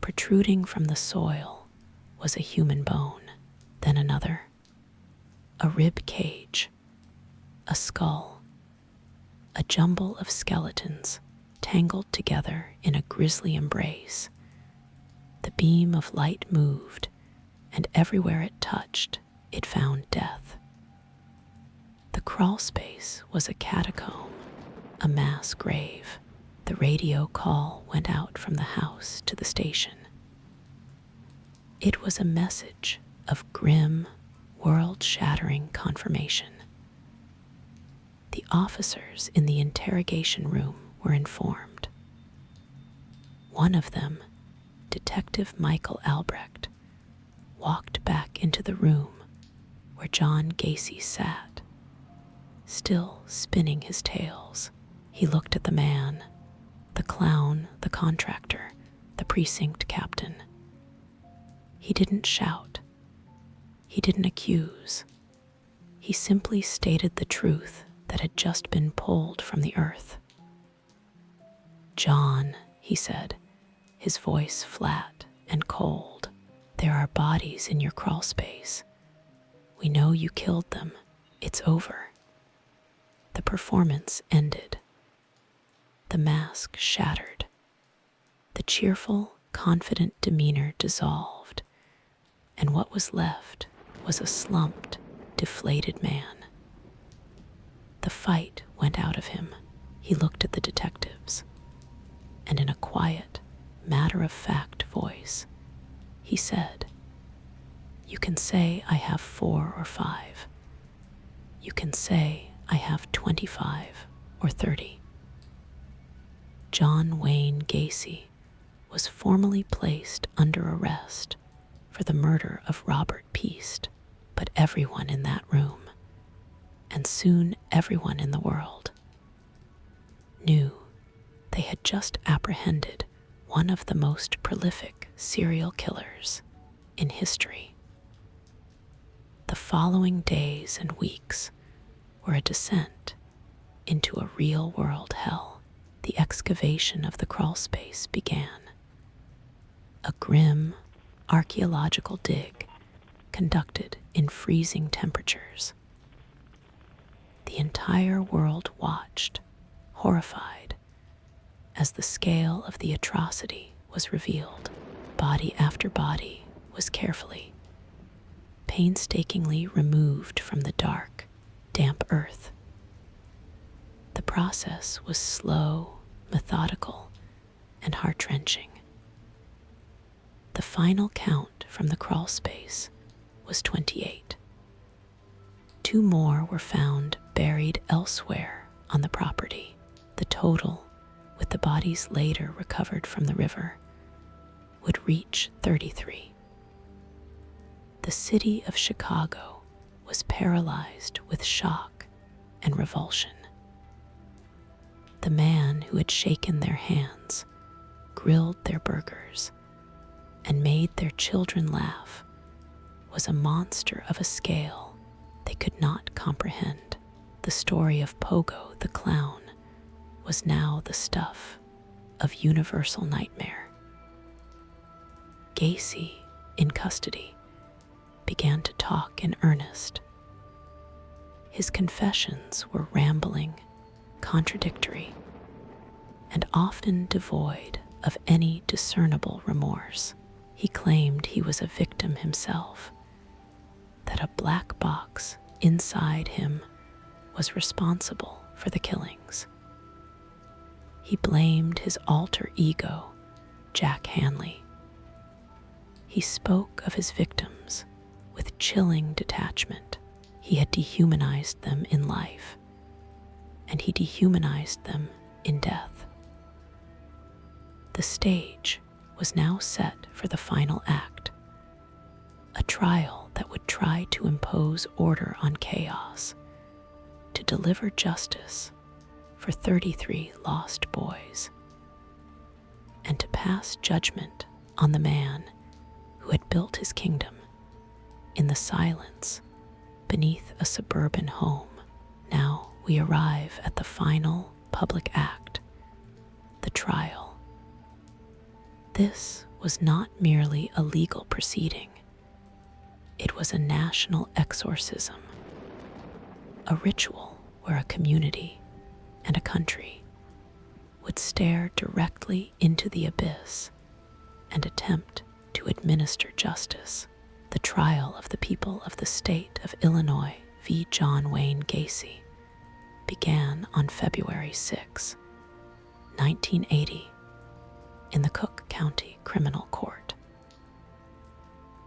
Protruding from the soil was a human bone, then another, a rib cage, a skull, a jumble of skeletons tangled together in a grisly embrace. The beam of light moved, and everywhere it touched, it found death. The crawl space was a catacomb, a mass grave. The radio call went out from the house to the station. It was a message of grim, world-shattering confirmation. The officers in the interrogation room were informed. One of them, Detective Michael Albrecht, walked back into the room where John Gacy sat, still spinning his tales. He looked at the man, the clown, the contractor, the precinct captain. He didn't shout, He didn't accuse. He simply stated the truth that had just been pulled from the earth. "John," he said, his voice flat and cold, "there are bodies in your crawl space. We know you killed them. It's over." The performance ended. The mask shattered. The cheerful, confident demeanor dissolved, and what was left was a slumped, deflated man. The fight went out of him. He looked at the detectives, and in a quiet, matter-of-fact voice, he said, "You can say I have 4 or 5. You can say I have 25 or 30. John Wayne Gacy was formally placed under arrest for the murder of Robert Peast, but everyone in that room, and soon everyone in the world, knew they had just apprehended one of the most prolific serial killers in history. The following days and weeks were a descent into a real-world hell. The excavation of the crawlspace began. A grim archaeological dig conducted in freezing temperatures. The entire world watched, horrified, as the scale of the atrocity was revealed. Body after body was carefully, painstakingly removed from the dark, damp earth. The process was slow, methodical, and heart-wrenching. The final count from the crawlspace was 28. 2 more were found buried elsewhere on the property. The total, with the bodies later recovered from the river, would reach 33. The city of Chicago was paralyzed with shock and revulsion. The man who had shaken their hands, grilled their burgers, and made their children laugh was a monster of a scale they could not comprehend. The story of Pogo the clown was now the stuff of universal nightmare. Gacy, in custody, began to talk in earnest. His confessions were rambling, contradictory, and often devoid of any discernible remorse. He claimed he was a victim himself, that a black box inside him was responsible for the killings. He blamed his alter ego, Jack Hanley. He spoke of his victims with chilling detachment. He had dehumanized them in life, and he dehumanized them in death. The stage was now set for the final act, a trial that would try to impose order on chaos, to deliver justice for 33 lost boys, and to pass judgment on the man who had built his kingdom in the silence beneath a suburban home. Now we arrive at the final public act, the trial. This was not merely a legal proceeding. It was a national exorcism, a ritual where a community and a country would stare directly into the abyss and attempt to administer justice. The trial of the people of the state of Illinois v. John Wayne Gacy began on February 6, 1980, in the Cook County Criminal Court.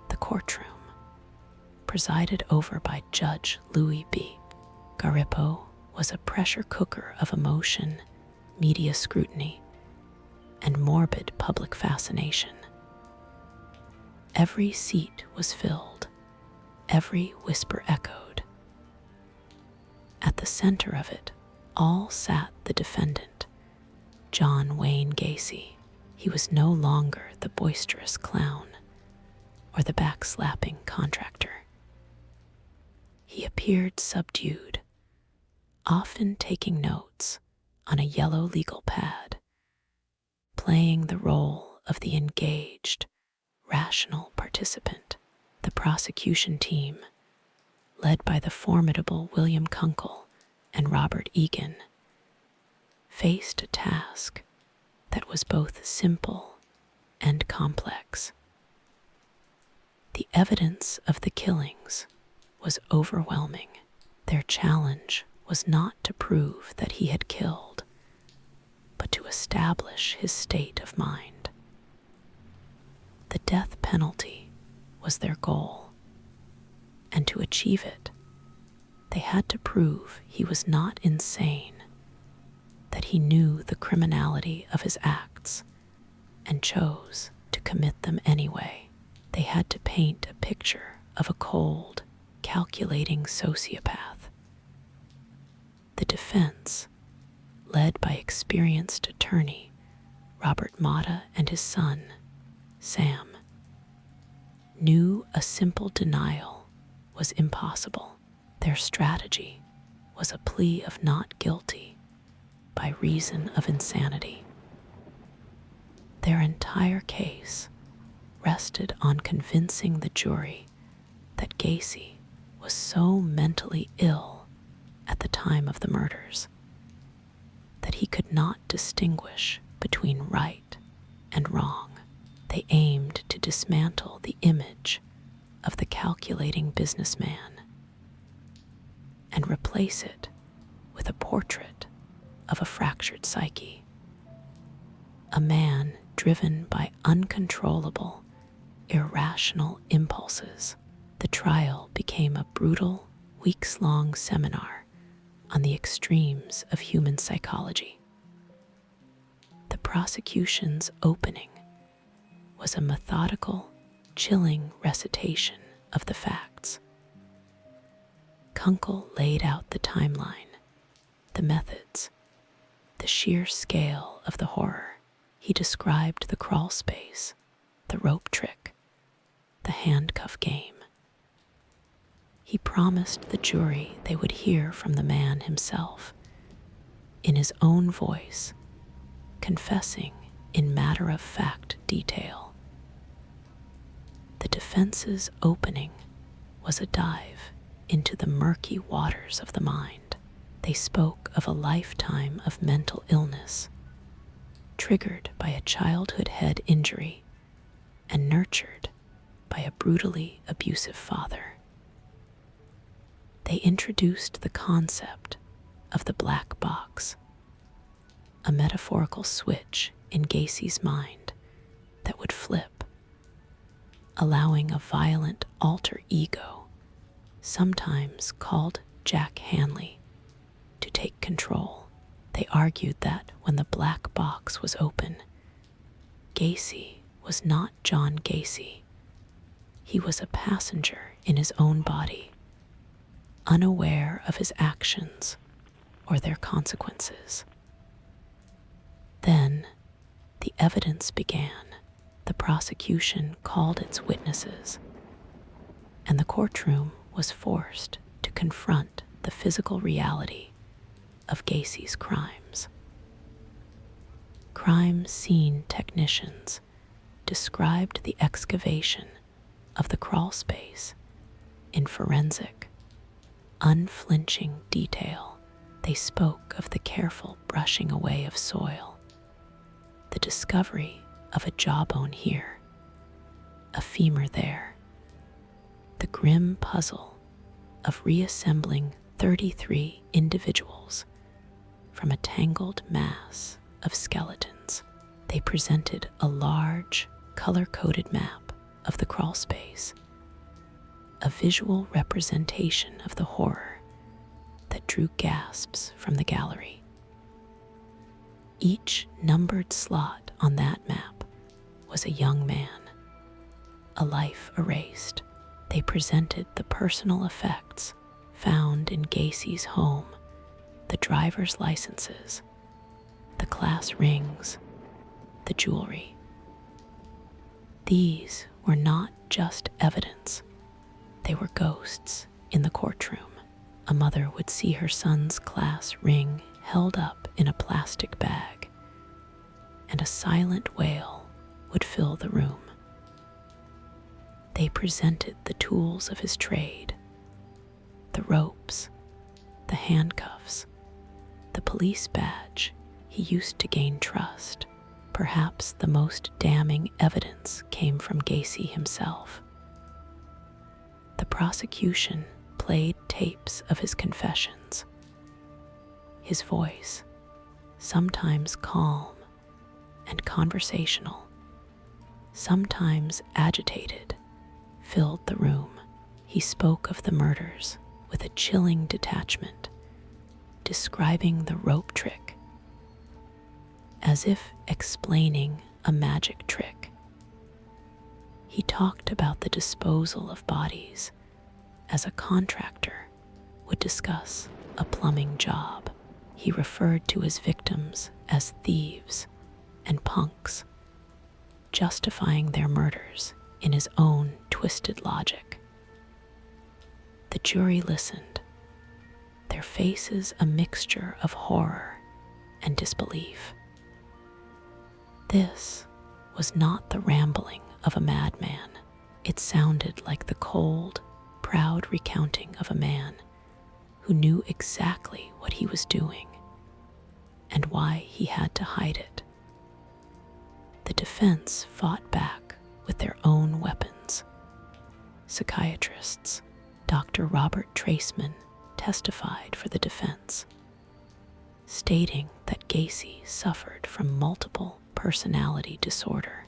The courtroom, presided over by Judge Louis B. Garippo, was a pressure cooker of emotion, media scrutiny, and morbid public fascination. Every seat was filled, every whisper echoed. At the center of it all sat the defendant, John Wayne Gacy. He was no longer the boisterous clown or the backslapping contractor. He appeared subdued, often taking notes on a yellow legal pad, playing the role of the engaged, rational participant. The prosecution team, led by the formidable William Kunkel and Robert Egan, faced a task that was both simple and complex. The evidence of the killings was overwhelming. Their challenge was not to prove that he had killed, but to establish his state of mind. The death penalty was their goal, and to achieve it, they had to prove he was not insane, that he knew the criminality of his acts and chose to commit them anyway. They had to paint a picture of a cold, calculating sociopath. The defense, led by experienced attorney Robert Mata and his son, Sam, knew a simple denial was impossible. Their strategy was a plea of not guilty by reason of insanity. Their entire case rested on convincing the jury that Gacy was so mentally ill at the time of the murders that he could not distinguish between right and wrong. They aimed to dismantle the image of the calculating businessman and replace it with a portrait of a fractured psyche, a man driven by uncontrollable, irrational impulses. The trial became a brutal, weeks-long seminar on the extremes of human psychology. The prosecution's opening was a methodical, chilling recitation of the facts. Kunkel laid out the timeline, the methods, the sheer scale of the horror. He described the crawl space, the rope trick, the handcuff game. He promised the jury they would hear from the man himself, in his own voice, confessing in matter-of-fact detail. The defense's opening was a dive into the murky waters of the mind. They spoke of a lifetime of mental illness, triggered by a childhood head injury and nurtured by a brutally abusive father. They introduced the concept of the black box, a metaphorical switch in Gacy's mind that would flip, allowing a violent alter ego, sometimes called Jack Hanley, to take control. They argued that when the black box was open, Gacy was not John Gacy. He was a passenger in his own body, unaware of his actions or their consequences. Then the evidence began. The prosecution called its witnesses, and the courtroom was forced to confront the physical reality of Gacy's crimes. Crime scene technicians described the excavation of the crawl space in forensic, unflinching detail. They spoke of the careful brushing away of soil, the discovery of a jawbone here, a femur there, the grim puzzle of reassembling 33 individuals from a tangled mass of skeletons. They presented a large, color-coded map of the crawl space, a visual representation of the horror that drew gasps from the gallery. Each numbered slot on that map was a young man, a life erased. They presented the personal effects found in Gacy's home, the driver's licenses, the class rings, the jewelry. These were not just evidence, they were ghosts in the courtroom. A mother would see her son's class ring held up in a plastic bag, and a silent wail would fill the room. They presented the tools of his trade: the ropes, the handcuffs, the police badge he used to gain trust. Perhaps the most damning evidence came from Gacy himself. The prosecution played tapes of his confessions. His voice, sometimes calm and conversational, sometimes agitated, filled the room. He spoke of the murders with a chilling detachment, describing the rope trick as if explaining a magic trick. He talked about the disposal of bodies as a contractor would discuss a plumbing job. He referred to his victims as thieves and punks, justifying their murders in his own twisted logic. The jury listened, their faces a mixture of horror and disbelief. This was not the rambling of a madman. It sounded like the cold, proud recounting of a man who knew exactly what he was doing and why he had to hide it. The defense fought back with their own weapons. Psychiatrists, Dr. Robert Traceman, testified for the defense, stating that Gacy suffered from multiple personality disorder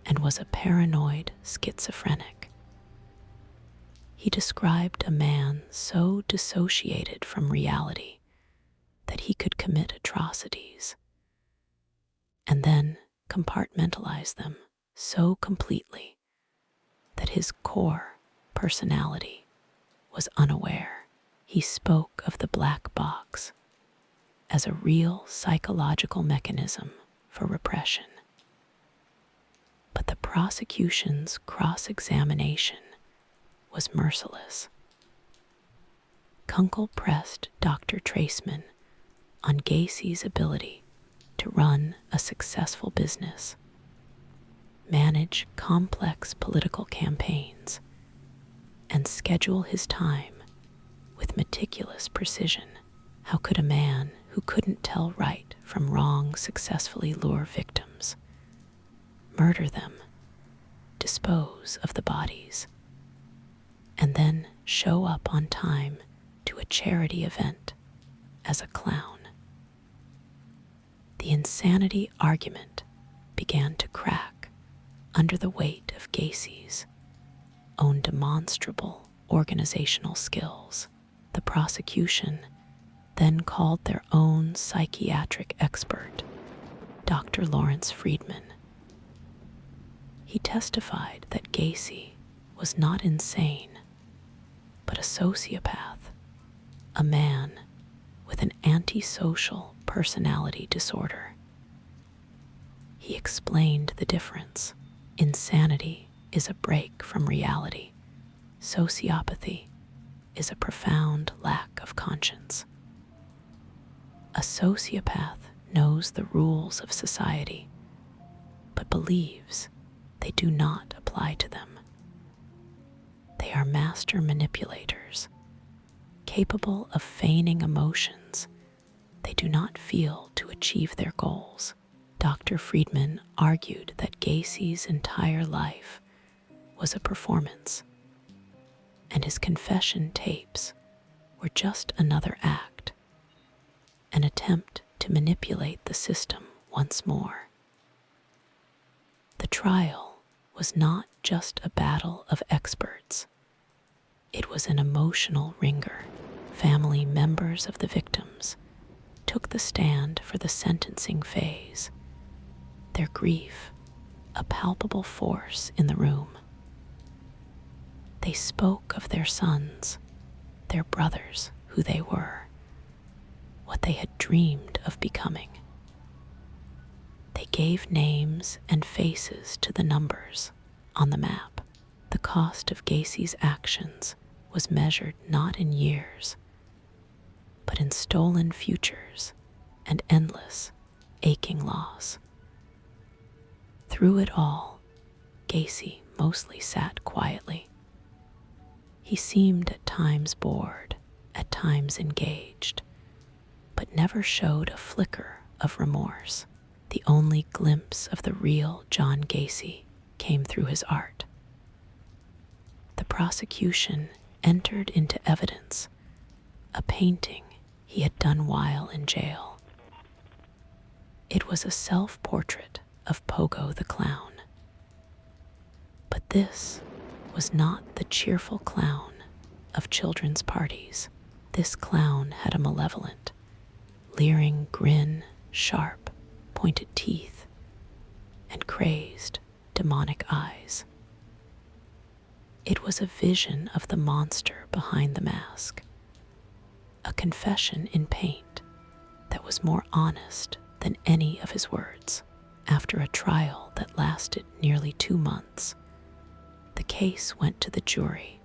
and was a paranoid schizophrenic. He described a man so dissociated from reality that he could commit atrocities and then compartmentalize them so completely that his core personality was unaware. He spoke of the black box as a real psychological mechanism for repression. But the prosecution's cross-examination was merciless. Kunkel pressed Dr. Traceman on Gacy's ability to run a successful business, manage complex political campaigns, and schedule his time with meticulous precision. How could a man who couldn't tell right from wrong successfully lure victims, murder them, dispose of the bodies, and then show up on time to a charity event as a clown? The insanity argument began to crack under the weight of Gacy's own demonstrable organizational skills. The prosecution then called their own psychiatric expert, Dr. Lawrence Friedman. He testified that Gacy was not insane, but a sociopath, a man with an antisocial personality disorder. He explained the difference. Insanity is a break from reality. Sociopathy is a profound lack of conscience. A sociopath knows the rules of society, but believes they do not apply to them. They are master manipulators, capable of feigning emotions they do not feel to achieve their goals. Dr. Friedman argued that Gacy's entire life was a performance, and his confession tapes were just another act, an attempt to manipulate the system once more. The trial was not just a battle of experts. It was an emotional wringer. Family members of the victims took the stand for the sentencing phase, their grief a palpable force in the room. They spoke of their sons, their brothers, who they were, what they had dreamed of becoming. They gave names and faces to the numbers on the map. The cost of Gacy's actions was measured not in years, but in stolen futures and endless, aching loss. Through it all, Gacy mostly sat quietly. He seemed at times bored, at times engaged, but never showed a flicker of remorse. The only glimpse of the real John Gacy came through his art. The prosecution entered into evidence a painting he had done while in jail. It was a self-portrait of Pogo the clown. But this was not the cheerful clown of children's parties. This clown had a malevolent, leering grin, sharp, pointed teeth, and crazed, demonic eyes. It was a vision of the monster behind the mask, a confession in paint that was more honest than any of his words. After a trial that lasted nearly 2 months, the case went to the jury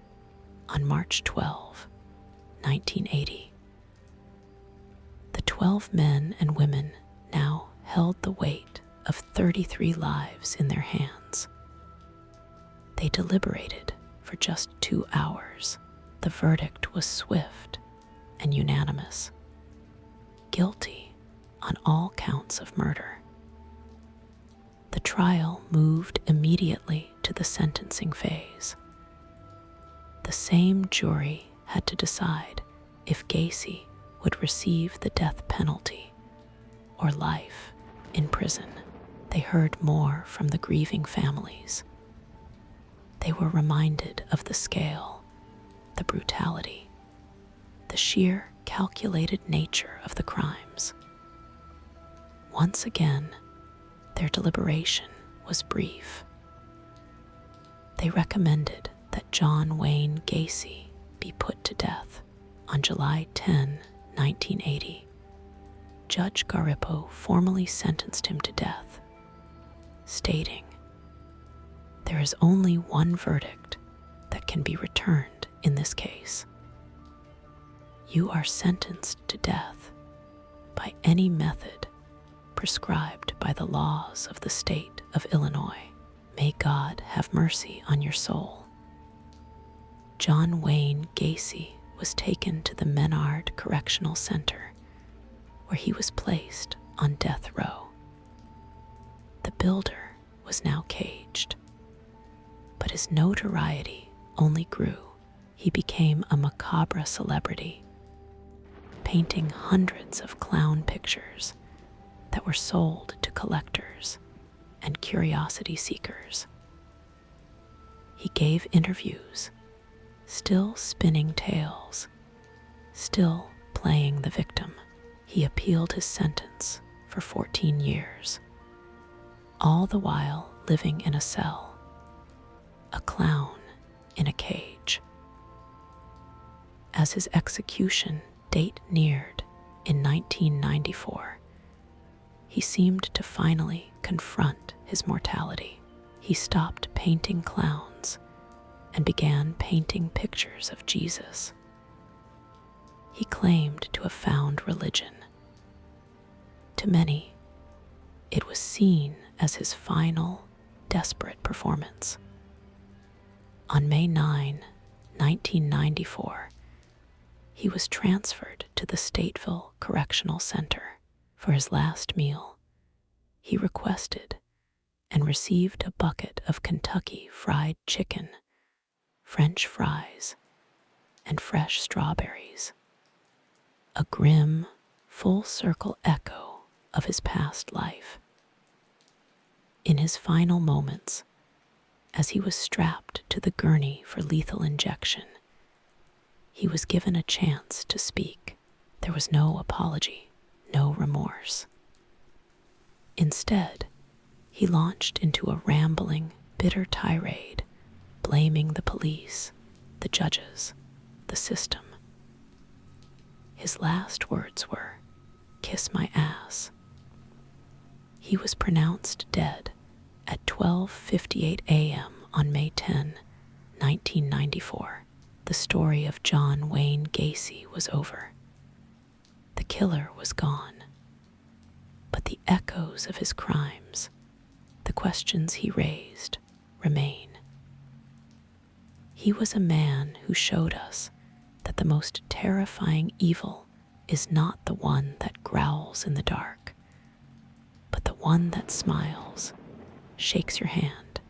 on March 12, 1980. The 12 men and women now held the weight of 33 lives in their hands. They deliberated for just 2 hours. The verdict was swift and unanimous. Guilty on all counts of murder. The trial moved immediately to the sentencing phase. The same jury had to decide if Gacy would receive the death penalty or life in prison. They heard more from the grieving families. They were reminded of the scale, the brutality, the sheer calculated nature of the crimes. Once again, their deliberation was brief. They recommended that John Wayne Gacy be put to death. On July 10, 1980, Judge Garippo formally sentenced him to death, stating, "There is only one verdict that can be returned in this case. You are sentenced to death by any method prescribed by the laws of the state of Illinois. May God have mercy on your soul." John Wayne Gacy was taken to the Menard Correctional Center, where he was placed on death row. The builder was now caged, but his notoriety only grew. He became a macabre celebrity, painting hundreds of clown pictures that were sold to collectors and curiosity seekers. He gave interviews, still spinning tales, still playing the victim. He appealed his sentence for 14 years, all the while living in a cell, a clown in a cage. As his execution date neared in 1994, he seemed to finally confront his mortality. He stopped painting clowns and began painting pictures of Jesus. He claimed to have found religion. To many, it was seen as his final, desperate performance. On May 9, 1994, he was transferred to the Stateville Correctional Center. For his last meal, he requested and received a bucket of Kentucky fried chicken, French fries, and fresh strawberries, a grim, full-circle echo of his past life. In his final moments, as he was strapped to the gurney for lethal injection, he was given a chance to speak. There was no apology, no remorse. Instead, he launched into a rambling, bitter tirade, blaming the police, the judges, the system. His last words were, "Kiss my ass." He was pronounced dead at 12:58 a.m. on May 10, 1994. the story of John Wayne Gacy was over. The killer was gone, but the echoes of his crimes, the questions he raised, remain. He was a man who showed us that the most terrifying evil is not the one that growls in the dark, but the one that smiles, shakes your hand,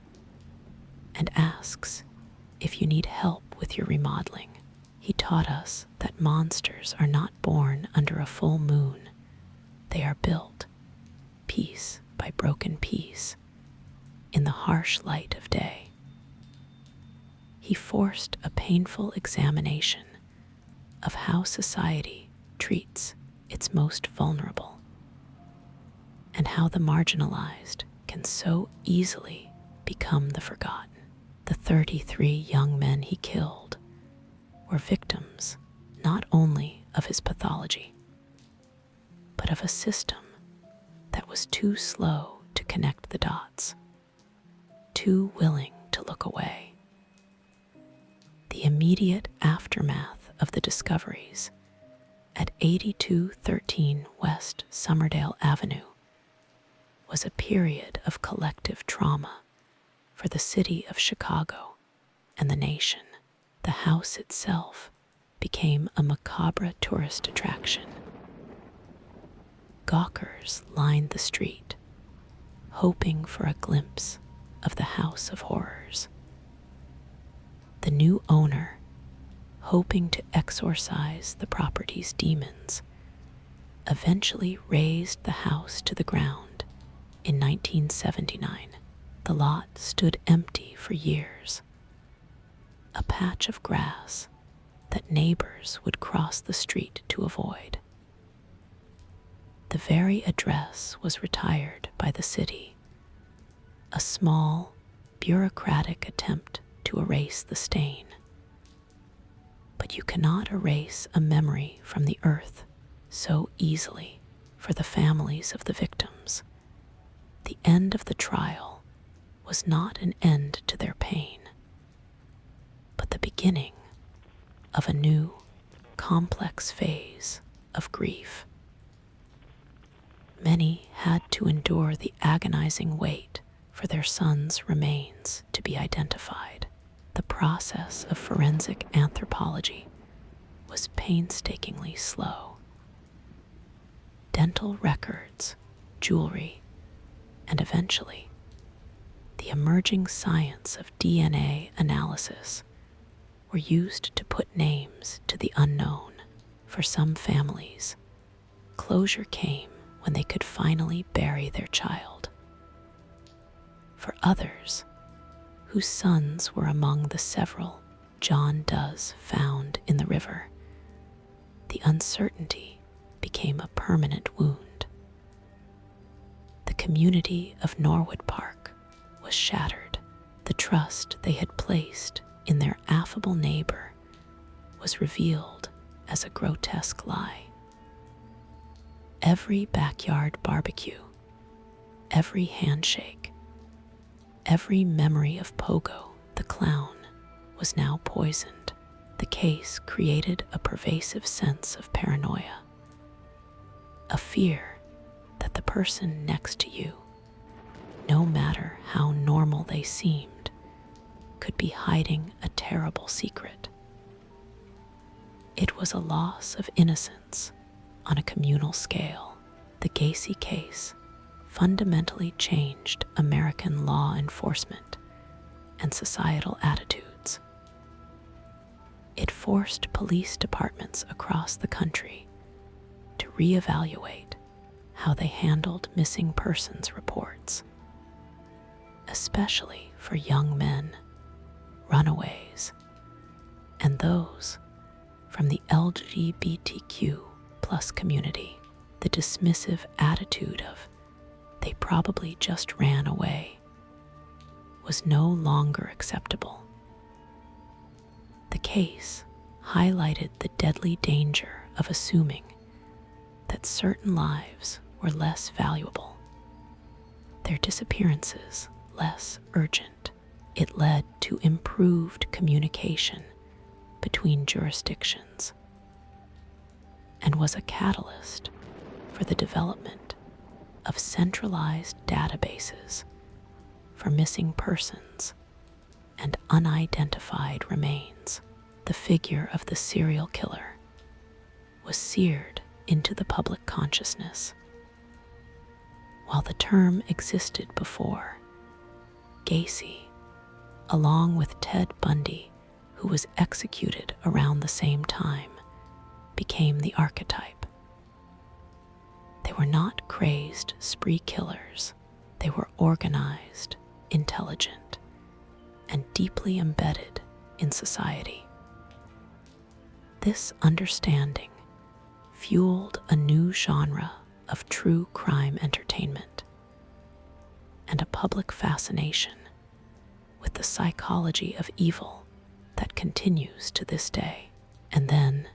and asks if you need help with your remodeling. He taught us that monsters are not born under a full moon. They are built, piece by broken piece, in the harsh light of day. He forced a painful examination of how society treats its most vulnerable, and how the marginalized can so easily become the forgotten. The 33 young men he killed were victims not only of his pathology, but of a system that was too slow to connect the dots, too willing to look away. The immediate aftermath of the discoveries at 8213 West Somerdale Avenue was a period of collective trauma for the city of Chicago and the nation. The house itself became a macabre tourist attraction. Gawkers lined the street, hoping for a glimpse of the House of Horrors. The new owner, hoping to exorcise the property's demons, eventually razed the house to the ground in 1979. The lot stood empty for years, a patch of grass that neighbors would cross the street to avoid. The very address was retired by the city, a small, bureaucratic attempt to erase the stain. But you cannot erase a memory from the earth so easily for the families of the victims. The end of the trial was not an end to their pain, but the beginning of a new, complex phase of grief. Many had to endure the agonizing wait for their son's remains to be identified. The process of forensic anthropology was painstakingly slow. Dental records, jewelry, and eventually the emerging science of DNA analysis were used to put names to the unknown. For some families, closure came when they could finally bury their child. For others, whose sons were among the several John Does found in the river, the uncertainty became a permanent wound. The community of Norwood Park was shattered. The trust they had placed in their affable neighbor was revealed as a grotesque lie. Every backyard barbecue, every handshake, every memory of Pogo, the clown, was now poisoned. The case created a pervasive sense of paranoia, a fear that the person next to you, no matter how normal they seemed, could be hiding a terrible secret. It was a loss of innocence on a communal scale. The Gacy case fundamentally changed American law enforcement and societal attitudes. It forced police departments across the country to reevaluate how they handled missing persons reports, especially for young men, runaways, and those from the LGBTQ plus community. The dismissive attitude of "they probably just ran away" was no longer acceptable. The case highlighted the deadly danger of assuming that certain lives were less valuable, their disappearances less urgent. It led to improved communication between jurisdictions and was a catalyst for the development of centralized databases for missing persons and unidentified remains. The figure of the serial killer was seared into the public consciousness. While the term existed before, Gacy, along with Ted Bundy, who was executed around the same time, became the archetype. They were not crazed spree killers. They were organized, intelligent, and deeply embedded in society. This understanding fueled a new genre of true crime entertainment and a public fascination with the psychology of evil that continues to this day. And then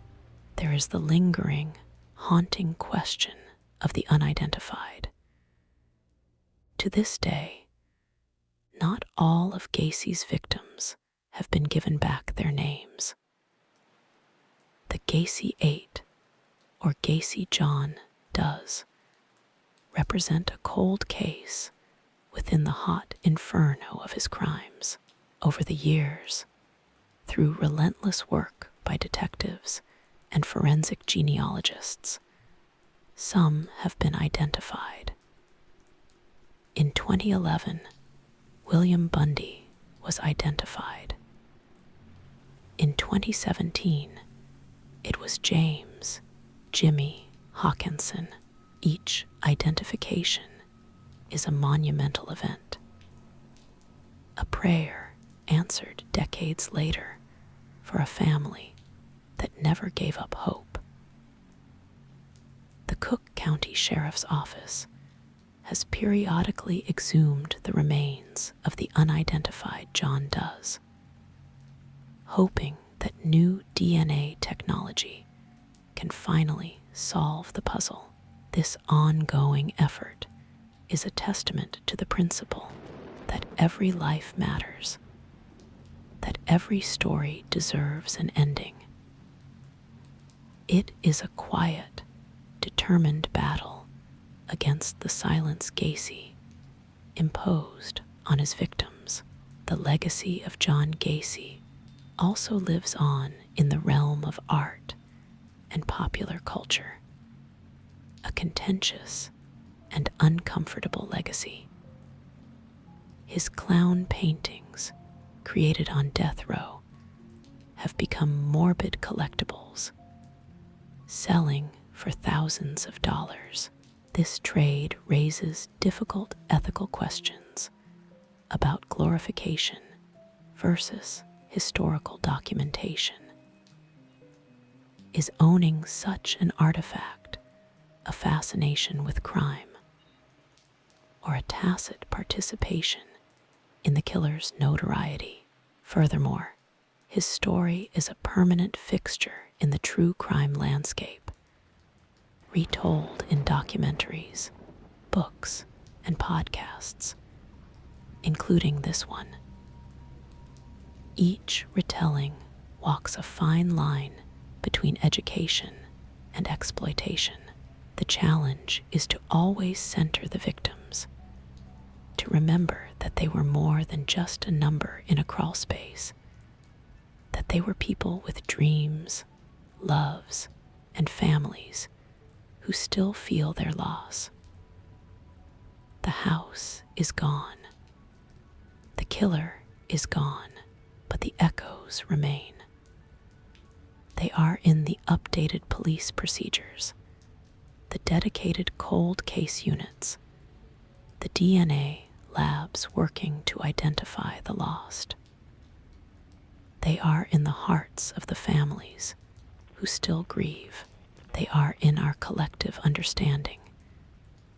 there is the lingering, haunting question of the unidentified. To this day, not all of Gacy's victims have been given back their names. The Gacy 8, or Gacy John, does represent a cold case within the hot inferno of his crimes. Over the years, through relentless work by detectives and forensic genealogists, some have been identified. In 2011, William Bundy was identified. In 2017, it was James Jimmy Hawkinson. Each identification is a monumental event, a prayer answered decades later for a family that never gave up hope. The Cook County Sheriff's Office has periodically exhumed the remains of the unidentified John Does, hoping that new DNA technology can finally solve the puzzle. This ongoing effort is a testament to the principle that every life matters, that every story deserves an ending. It is a quiet, determined battle against the silence Gacy imposed on his victims. The legacy of John Gacy also lives on in the realm of art and popular culture, a contentious and uncomfortable legacy. His clown paintings, created on death row, have become morbid collectibles, selling for thousands of dollars. This trade raises difficult ethical questions about glorification versus historical documentation. Is owning such an artifact a fascination with crime, or a tacit participation in the killer's notoriety? Furthermore, his story is a permanent fixture in the true crime landscape, retold in documentaries, books, and podcasts, including this one. Each retelling walks a fine line between education and exploitation. The challenge is to always center the victims, to remember that they were more than just a number in a crawl space, that they were people with dreams, loves, and families who still feel their loss. The house is gone. The killer is gone, but the echoes remain. They are in the updated police procedures, the dedicated cold case units, the DNA labs working to identify the lost. They are in the hearts of the families who still grieve. They are in our collective understanding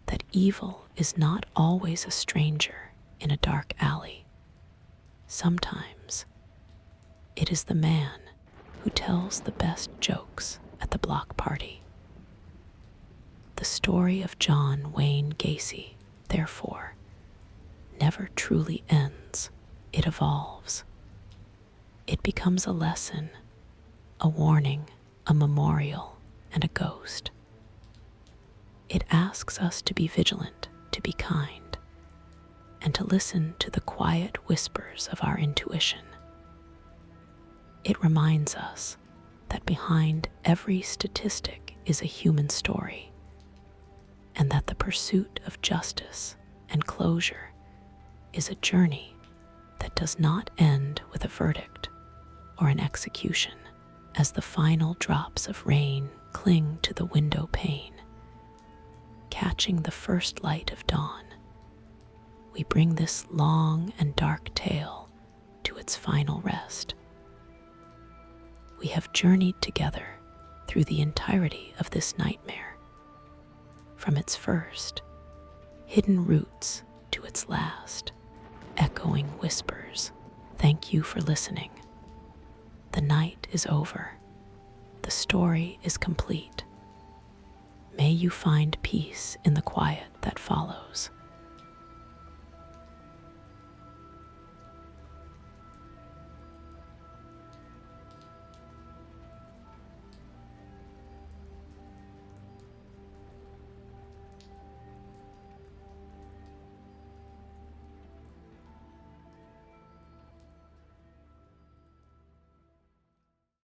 that evil is not always a stranger in a dark alley. Sometimes it is the man who tells the best jokes at the block party. The story of John Wayne Gacy, therefore, never truly ends. It evolves. It becomes a lesson a warning, a memorial, and a ghost. It asks us to be vigilant, to be kind, and to listen to the quiet whispers of our intuition. It reminds us that behind every statistic is a human story, and that the pursuit of justice and closure is a journey that does not end with a verdict or an execution. As the final drops of rain cling to the window pane, catching the first light of dawn, we bring this long and dark tale to its final rest. We have journeyed together through the entirety of this nightmare, from its first hidden roots to its last echoing whispers. Thank you for listening. The night is over. The story is complete. May you find peace in the quiet that follows.